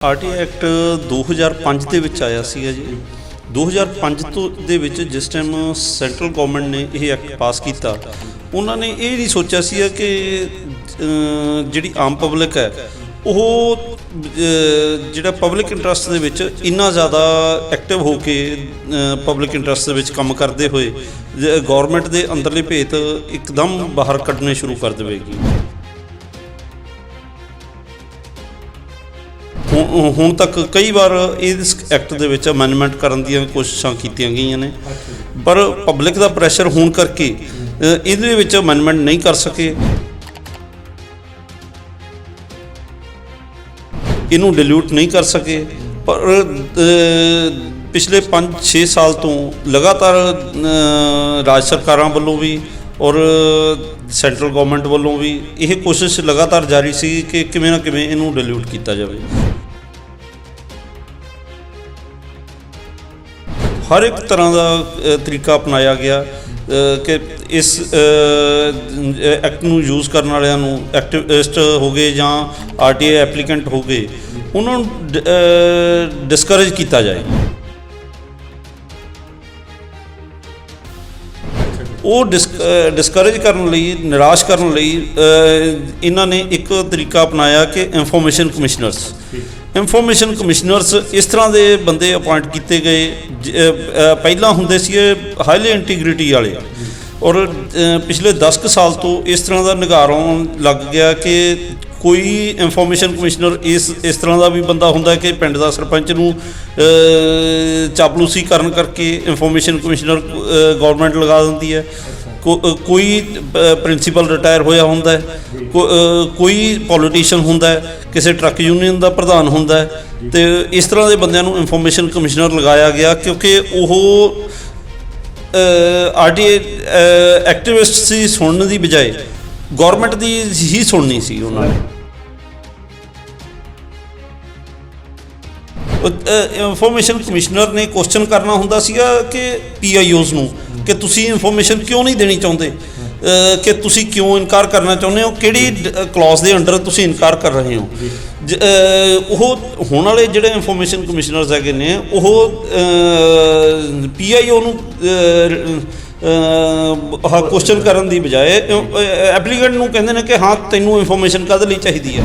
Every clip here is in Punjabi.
ਆਰਟੀਆਈ ਐਕਟ 2005 ਦੇ ਵਿੱਚ ਆਇਆ ਸੀਗਾ ਜੀ। 2005 ਤੋਂ ਦੇ ਵਿੱਚ ਜਿਸ ਟਾਈਮ ਸੈਂਟਰਲ ਗੌਰਮੈਂਟ ਨੇ ਇਹ ਐਕਟ ਪਾਸ ਕੀਤਾ, ਉਹਨਾਂ ਨੇ ਇਹ ਨਹੀਂ ਸੋਚਿਆ ਸੀਗਾ ਕਿ ਜਿਹੜੀ ਆਮ ਪਬਲਿਕ ਹੈ ਉਹ ਜਿਹੜਾ ਪਬਲਿਕ ਇੰਟਰਸਟ ਦੇ ਵਿੱਚ ਇੰਨਾ ਜ਼ਿਆਦਾ ਐਕਟਿਵ ਹੋ ਕੇ ਪਬਲਿਕ ਇੰਟਰਸਟ ਦੇ ਵਿੱਚ ਕੰਮ ਕਰਦੇ ਹੋਏ ਗੌਰਮੈਂਟ ਦੇ ਅੰਦਰਲੇ ਭੇਤ ਇੱਕਦਮ ਬਾਹਰ ਕੱਢਣੇ ਸ਼ੁਰੂ ਕਰ ਦੇਵੇਗੀ। ਹੁਣ ਤੱਕ ਕਈ ਵਾਰ ਇਸ ਐਕਟ ਦੇ ਵਿੱਚ ਅਮੈਂਡਮੈਂਟ ਕਰਨ ਦੀਆਂ ਕੋਸ਼ਿਸ਼ਾਂ ਕੀਤੀਆਂ ਗਈਆਂ ਨੇ, ਪਰ ਪਬਲਿਕ ਦਾ ਪ੍ਰੈਸ਼ਰ ਹੋਣ ਕਰਕੇ ਇਹਦੇ ਵਿੱਚ ਅਮੈਂਡਮੈਂਟ ਨਹੀਂ ਕਰ ਸਕੇ। ਇਹਨੂੰ ਡਿਲੂਟ ਨਹੀਂ ਕਰ ਸਕੇ, ਪਰ ਪਿਛਲੇ 5-6 ਸਾਲ ਤੋਂ ਲਗਾਤਾਰ ਰਾਜ ਸਰਕਾਰਾਂ ਵੱਲੋਂ ਵੀ ਔਰ ਸੈਂਟਰਲ ਗੌਰਮੈਂਟ ਵੱਲੋਂ ਵੀ ਇਹ ਕੋਸ਼ਿਸ਼ ਲਗਾਤਾਰ ਜਾਰੀ ਸੀ ਕਿ ਕਿਵੇਂ ਨਾ ਕਿਵੇਂ ਇਹਨੂੰ ਡਿਲੂਟ ਕੀਤਾ ਜਾਵੇ। ਹਰ ਇੱਕ ਤਰ੍ਹਾਂ ਦਾ ਤਰੀਕਾ ਅਪਣਾਇਆ ਗਿਆ ਕਿ ਇਸ ਐਕਟ ਨੂੰ ਯੂਜ਼ ਕਰਨ ਵਾਲਿਆਂ ਨੂੰ, ਐਕਟਿਵਿਸਟ ਹੋ ਗਏ ਜਾਂ ਆਰਟੀਆਈ ਐਪਲੀਕੈਂਟ ਹੋ ਗਏ, ਉਹਨਾਂ ਨੂੰ ਡਿਸਕਰੇਜ ਕੀਤਾ ਜਾਏ। ਉਹ ਡਿਸਕਰੇਜ ਕਰਨ ਲਈ, ਨਿਰਾਸ਼ ਕਰਨ ਲਈ ਇਹਨਾਂ ਨੇ ਇੱਕ ਤਰੀਕਾ ਅਪਣਾਇਆ ਕਿ ਇਨਫੋਰਮੇਸ਼ਨ ਕਮਿਸ਼ਨਰਸ ਇਸ ਤਰ੍ਹਾਂ ਦੇ ਬੰਦੇ ਅਪੁਆਇੰਟ ਕੀਤੇ ਗਏ। ਪਹਿਲਾਂ ਹੁੰਦੇ ਸੀਗੇ ਹਾਈਲੀ ਇੰਟੀਗ੍ਰਿਟੀ ਵਾਲੇ, ਔਰ ਪਿਛਲੇ 10 ਕੁ ਸਾਲ ਤੋਂ ਇਸ ਤਰ੍ਹਾਂ ਦਾ ਨਿਗਾਰ ਆਉਣ ਲੱਗ ਗਿਆ ਕਿ ਕੋਈ ਇਨਫੋਰਮੇਸ਼ਨ ਕਮਿਸ਼ਨਰ ਇਸ ਤਰ੍ਹਾਂ ਦਾ ਵੀ ਬੰਦਾ ਹੁੰਦਾ ਕਿ ਪਿੰਡ ਦਾ ਸਰਪੰਚ ਨੂੰ ਚਾਪਲੂਸੀ ਕਰਨ ਕਰਕੇ ਇਨਫੋਰਮੇਸ਼ਨ ਕਮਿਸ਼ਨਰ ਗੌਰਮੈਂਟ ਲਗਾ ਦਿੰਦੀ ਹੈ। ਕੋਈ ਪ੍ਰਿੰਸੀਪਲ ਰਿਟਾਇਰ ਹੋਇਆ ਹੁੰਦਾ ਹੈ, ਕੋਈ ਪੋਲੀਟੀਸ਼ੀਅਨ ਹੁੰਦਾ ਹੈ, ਕਿਸੇ ਟਰੱਕ ਯੂਨੀਅਨ ਦਾ ਪ੍ਰਧਾਨ ਹੁੰਦਾ ਹੈ, ਅਤੇ ਇਸ ਤਰ੍ਹਾਂ ਦੇ ਬੰਦਿਆਂ ਨੂੰ ਇਨਫੋਰਮੇਸ਼ਨ ਕਮਿਸ਼ਨਰ ਲਗਾਇਆ ਗਿਆ ਕਿਉਂਕਿ ਉਹ ਆਰਟੀਆਈ ਐਕਟਿਵਿਸਟ ਦੀ ਸੁਣਨ ਦੀ ਬਜਾਏ ਗੌਰਮੈਂਟ ਦੀ ਹੀ ਸੁਣਨੀ ਸੀ ਉਹਨਾਂ ਨੇ। ਇਨਫੋਰਮੇਸ਼ਨ ਕਮਿਸ਼ਨਰ ਨੇ ਕੁਐਸਚਨ ਕਰਨਾ ਹੁੰਦਾ ਸੀਗਾ ਕਿ PIOs ਨੂੰ ਕਿ ਤੁਸੀਂ ਇਨਫੋਰਮੇਸ਼ਨ ਕਿਉਂ ਨਹੀਂ ਦੇਣੀ ਚਾਹੁੰਦੇ, ਕਿ ਤੁਸੀਂ ਕਿਉਂ ਇਨਕਾਰ ਕਰਨਾ ਚਾਹੁੰਦੇ ਹੋ, ਕਿਹੜੀ ਕਲੌਜ਼ ਦੇ ਅੰਡਰ ਤੁਸੀਂ ਇਨਕਾਰ ਕਰ ਰਹੇ ਹੋ। ਉਹ ਹੁਣ ਵਾਲੇ ਜਿਹੜੇ ਇਨਫੋਰਮੇਸ਼ਨ ਕਮਿਸ਼ਨਰਸ ਹੈਗੇ ਨੇ, ਉਹ PIO ਨੂੰ ਕੁਐਸਚਨ ਕਰਨ ਦੀ ਬਜਾਏ ਐਪਲੀਕੈਂਟ ਨੂੰ ਕਹਿੰਦੇ ਨੇ ਕਿ ਹਾਂ ਤੈਨੂੰ ਇਨਫੋਰਮੇਸ਼ਨ ਕਾਹਦੇ ਲਈ ਚਾਹੀਦੀ ਹੈ।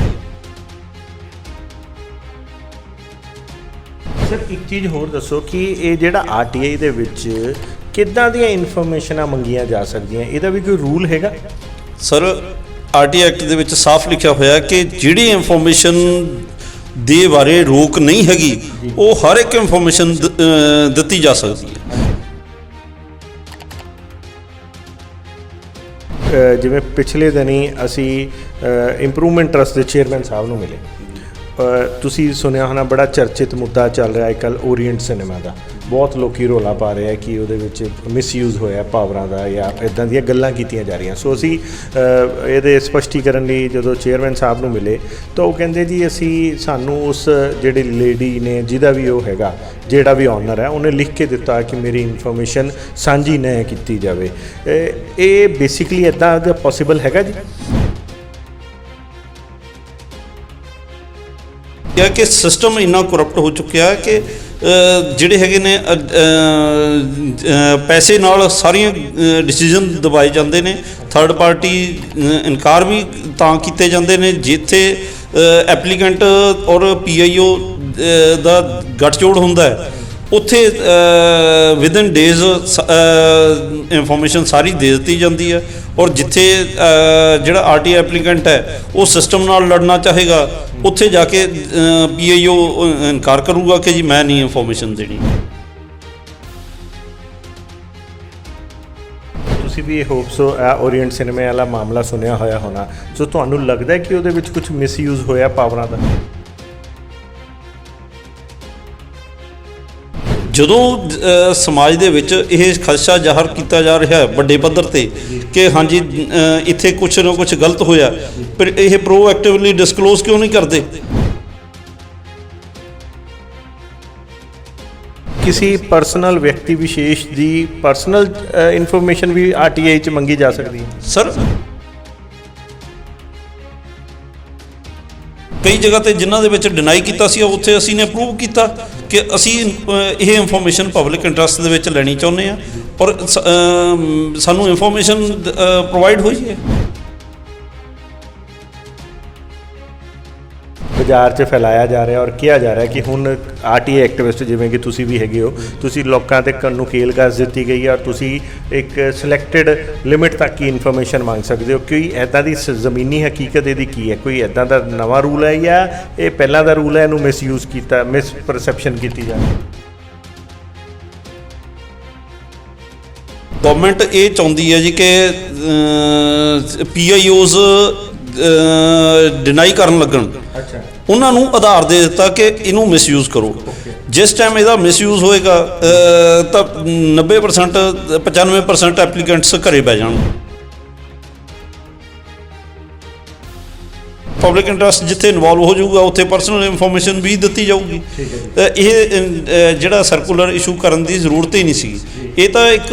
ਸਰ ਇੱਕ ਚੀਜ਼ ਹੋਰ ਦੱਸੋ ਕਿ ਇਹ ਜਿਹੜਾ ਆਰਟੀਆਈ ਦੇ ਵਿੱਚ ਕਿੱਦਾਂ ਦੀਆਂ ਇਨਫੋਰਮੇਸ਼ਨਾਂ ਮੰਗੀਆਂ ਜਾ ਸਕਦੀਆਂ, ਇਹਦਾ ਵੀ ਕੋਈ ਰੂਲ ਹੈਗਾ? ਸਰ ਆਰਟੀਆਈ ਐਕਟ ਦੇ ਵਿੱਚ ਸਾਫ਼ ਲਿਖਿਆ ਹੋਇਆ ਕਿ ਜਿਹੜੀ ਇਨਫੋਰਮੇਸ਼ਨ ਦੇ ਬਾਰੇ ਰੋਕ ਨਹੀਂ ਹੈਗੀ, ਉਹ ਹਰ ਇੱਕ ਇਨਫੋਰਮੇਸ਼ਨ ਦਿੱਤੀ ਜਾ ਸਕਦੀ ਹੈ। ਜਿਵੇਂ ਪਿਛਲੇ ਦਿਨੀ ਅਸੀਂ ਇੰਪਰੂਵਮੈਂਟ ਟਰਸਟ ਦੇ ਚੇਅਰਮੈਨ ਸਾਹਿਬ ਨੂੰ ਮਿਲੇ। ਤੁਸੀਂ ਸੁਣਿਆ ਹੋਣਾ, ਬੜਾ ਚਰਚਿਤ ਮੁੱਦਾ ਚੱਲ ਰਿਹਾ ਅੱਜ ਕੱਲ੍ਹ ਓਰੀਐਂਟ ਸਿਨੇਮਾ ਦਾ। ਬਹੁਤ ਲੋਕੀ ਰੌਲਾ ਪਾ ਰਹੇ ਆ ਕਿ ਉਹਦੇ ਵਿੱਚ ਮਿਸਯੂਜ਼ ਹੋਇਆ ਪਾਵਰਾਂ ਦਾ ਜਾਂ ਇੱਦਾਂ ਦੀਆਂ ਗੱਲਾਂ ਕੀਤੀਆਂ ਜਾ ਰਹੀਆਂ। ਸੋ ਅਸੀਂ ਇਹਦੇ ਸਪਸ਼ਟੀਕਰਨ ਲਈ ਜਦੋਂ ਚੇਅਰਮੈਨ ਸਾਹਿਬ ਨੂੰ ਮਿਲੇ ਤਾਂ ਉਹ ਕਹਿੰਦੇ ਜੀ ਸਾਨੂੰ ਉਸ ਜਿਹੜੀ ਲੇਡੀ ਨੇ, ਜਿਹਦਾ ਵੀ ਉਹ ਹੈਗਾ, ਜਿਹੜਾ ਵੀ ਓਨਰ ਹੈ, ਉਹਨੇ ਲਿਖ ਕੇ ਦਿੱਤਾ ਕਿ ਮੇਰੀ ਇਨਫੋਰਮੇਸ਼ਨ ਸਾਂਝੀ ਨਾ ਕੀਤੀ ਜਾਵੇ। ਇਹ ਬੇਸਿਕਲੀ ਇੱਦਾਂ ਦਾ ਪੋਸੀਬਲ ਹੈਗਾ ਜੀ? ਕਿ ਸਿਸਟਮ ਇੰਨਾ ਕਰਪਟ ਹੋ ਚੁੱਕਿਆ ਕਿ ਜਿਹੜੇ ਹੈਗੇ ਨੇ ਪੈਸੇ ਨਾਲ ਸਾਰੀਆਂ ਡਿਸੀਜ਼ਨ ਦਬਾਏ ਜਾਂਦੇ ਨੇ। ਥਰਡ ਪਾਰਟੀ ਇਨਕਾਰ ਵੀ ਤਾਂ ਕੀਤੇ ਜਾਂਦੇ ਨੇ ਜਿੱਥੇ ਐਪਲੀਕੈਂਟ ਔਰ PIO ਦਾ ਗੱਠਜੋੜ ਹੁੰਦਾ ਹੈ, ਉੱਥੇ ਵਿਦਨ ਡੇਜ਼ ਇਨਫੋਰਮੇਸ਼ਨ ਸਾਰੀ ਦੇ ਦਿੱਤੀ ਜਾਂਦੀ ਹੈ। ਔਰ ਜਿੱਥੇ ਜਿਹੜਾ ਆਰਟੀਆਈ ਐਪਲੀਕੈਂਟ ਹੈ ਉਹ ਸਿਸਟਮ ਨਾਲ ਲੜਨਾ ਚਾਹੇਗਾ, ਉੱਥੇ ਜਾ ਕੇ PIO ਇਨਕਾਰ ਕਰੂਗਾ ਕਿ ਜੀ ਮੈਂ ਨਹੀਂ ਇਨਫੋਰਮੇਸ਼ਨ ਦੇਣੀ। ਤੁਸੀਂ ਵੀ ਹੋਪ ਸੋ ਓਰੀਐਂਟ ਸਿਨੇਮੇ ਵਾਲਾ ਮਾਮਲਾ ਸੁਣਿਆ ਹੋਇਆ ਹੋਣਾ। ਸੋ ਤੁਹਾਨੂੰ ਲੱਗਦਾ ਕਿ ਉਹਦੇ ਵਿੱਚ ਕੁਝ ਮਿਸਯੂਜ਼ ਹੋਇਆ ਪਾਵਰਾਂ ਦਾ? ਜਦੋਂ ਸਮਾਜ ਦੇ ਵਿੱਚ ਇਹ ਖਦਸ਼ਾ ਜ਼ਾਹਰ ਕੀਤਾ ਜਾ ਰਿਹਾ ਹੈ ਵੱਡੇ ਪੱਧਰ 'ਤੇ ਕਿ ਹਾਂਜੀ ਇੱਥੇ ਕੁਛ ਨਾ ਕੁਛ ਗਲਤ ਹੋਇਆ, ਪਰ ਇਹ ਪ੍ਰੋਐਕਟਿਵਲੀ ਡਿਸਕਲੋਜ਼ ਕਿਉਂ ਨਹੀਂ ਕਰਦੇ? ਕਿਸੇ ਪਰਸਨਲ ਵਿਅਕਤੀ ਵਿਸ਼ੇਸ਼ ਦੀ ਪਰਸਨਲ ਇਨਫੋਰਮੇਸ਼ਨ ਵੀ ਆਰਟੀਆਈ 'ਚ ਮੰਗੀ ਜਾ ਸਕਦੀ ਹੈ? ਸਰ ਕਈ ਜਗ੍ਹਾ ਤੇ ਜਿਨ੍ਹਾਂ ਦੇ ਵਿੱਚ ਡਿਨਾਈ ਕੀਤਾ ਸੀ ਉੱਥੇ ਅਸੀਂ ਨੇ ਪ੍ਰੂਵ ਕੀਤਾ ਕਿ ਅਸੀਂ ਇਹ ਇਨਫੋਰਮੇਸ਼ਨ ਪਬਲਿਕ ਇੰਟਰਸਟ ਦੇ ਵਿੱਚ ਲੈਣੀ ਚਾਹੁੰਦੇ ਹਾਂ ਔਰ ਸਾਨੂੰ ਇਨਫੋਰਮੇਸ਼ਨ ਪ੍ਰੋਵਾਈਡ ਹੋਈ ਹੈ। ਬਾਜ਼ਾਰ 'ਚ ਫੈਲਾਇਆ ਜਾ ਰਿਹਾ ਔਰ ਕਿਹਾ ਜਾ ਰਿਹਾ ਕਿ ਹੁਣ ਆਰਟੀਆਈ ਐਕਟਿਵਿਸਟ ਜਿਵੇਂ ਕਿ ਤੁਸੀਂ ਵੀ ਹੈਗੇ ਹੋ, ਤੁਸੀਂ ਲੋਕਾਂ ਤੇ ਨੁਕੇਲ ਕਸ ਦਿੱਤੀ ਗਈ ਹੈ ਔਰ ਤੁਸੀਂ ਇੱਕ ਸਿਲੈਕਟਡ ਲਿਮਿਟ ਤੱਕ ਹੀ ਇਨਫੋਰਮੇਸ਼ਨ ਮੰਗ ਸਕਦੇ ਹੋ। ਕੋਈ ਇੱਦਾਂ ਦੀ ਜ਼ਮੀਨੀ ਹਕੀਕਤ ਇਹਦੀ ਕੀ ਹੈ? ਕੋਈ ਇੱਦਾਂ ਦਾ ਨਵਾਂ ਰੂਲ ਹੈ ਜਾਂ ਇਹ ਪਹਿਲਾਂ ਦਾ ਰੂਲ ਹੈ, ਇਹਨੂੰ ਮਿਸਯੂਜ਼ ਕੀਤਾ, ਮਿਸਪਰਸੈਪਸ਼ਨ ਕੀਤੀ ਜਾ ਰਹੀ ਹੈ? ਗਵਰਨਮੈਂਟ ਇਹ ਚਾਹੁੰਦੀ ਹੈ ਜੀ ਕਿ PIOs ਡਿਨਾਈ ਕਰਨ ਲੱਗਣ, ਉਹਨਾਂ ਨੂੰ ਆਧਾਰ ਦੇ ਦਿੱਤਾ ਕਿ ਇਹਨੂੰ ਮਿਸਯੂਜ਼ ਕਰੋ। ਜਿਸ ਟਾਈਮ ਇਹਦਾ ਮਿਸਯੂਜ਼ ਹੋਏਗਾ ਤਾਂ 90% 95% ਐਪਲੀਕੈਂਟਸ ਘਰੇ ਬਹਿ ਜਾਣ। ਪਬਲਿਕ ਇੰਟਰਸਟ ਜਿੱਥੇ ਇਨਵੋਲਵ ਹੋ ਜਾਊਗਾ ਉੱਥੇ ਪਰਸਨਲ ਇਨਫੋਰਮੇਸ਼ਨ ਵੀ ਦਿੱਤੀ ਜਾਊਗੀ। ਇਹ ਜਿਹੜਾ ਸਰਕੂਲਰ ਇਸ਼ੂ ਕਰਨ ਦੀ ਜ਼ਰੂਰਤ ਹੀ ਨਹੀਂ ਸੀ। ਇਹ ਤਾਂ ਇੱਕ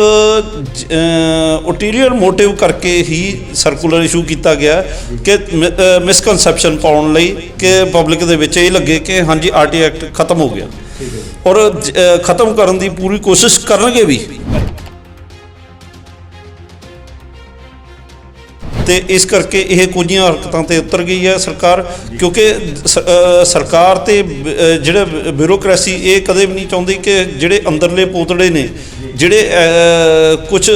ਉਟੀਰੀਅਰ ਮੋਟਿਵ ਕਰਕੇ ਹੀ ਸਰਕੂਲਰ ਇਸ਼ੂ ਕੀਤਾ ਗਿਆ ਕਿ ਮਿਸਕਨਸੈਪਸ਼ਨ ਪਾਉਣ ਲਈ ਕਿ ਪਬਲਿਕ ਦੇ ਵਿੱਚ ਇਹ ਲੱਗੇ ਕਿ ਹਾਂਜੀ ਆਰਟੀ ਐਕਟ ਖਤਮ ਹੋ ਗਿਆ ਔਰ ਖਤਮ ਕਰਨ ਦੀ ਪੂਰੀ ਕੋਸ਼ਿਸ਼ ਕਰਨਗੇ ਵੀ। ਤੇ ਇਸ ਕਰਕੇ ਇਹ ਕੁਝੀਆਂ ਹਰਕਤਾਂ ਤੇ ਉਤਰ ਗਈ ਹੈ ਸਰਕਾਰ, ਕਿਉਂਕਿ ਸਰਕਾਰ ਤੇ ਜਿਹੜੇ ਬਿਊਰੋਕ੍ਰੇਸੀ ਇਹ ਕਦੇ ਵੀ ਨਹੀਂ ਚਾਹੁੰਦੀ ਕਿ ਜਿਹੜੇ ਅੰਦਰਲੇ ਪੋਤੜੇ ਨੇ, ਜਿਹੜੇ ਕੁਝ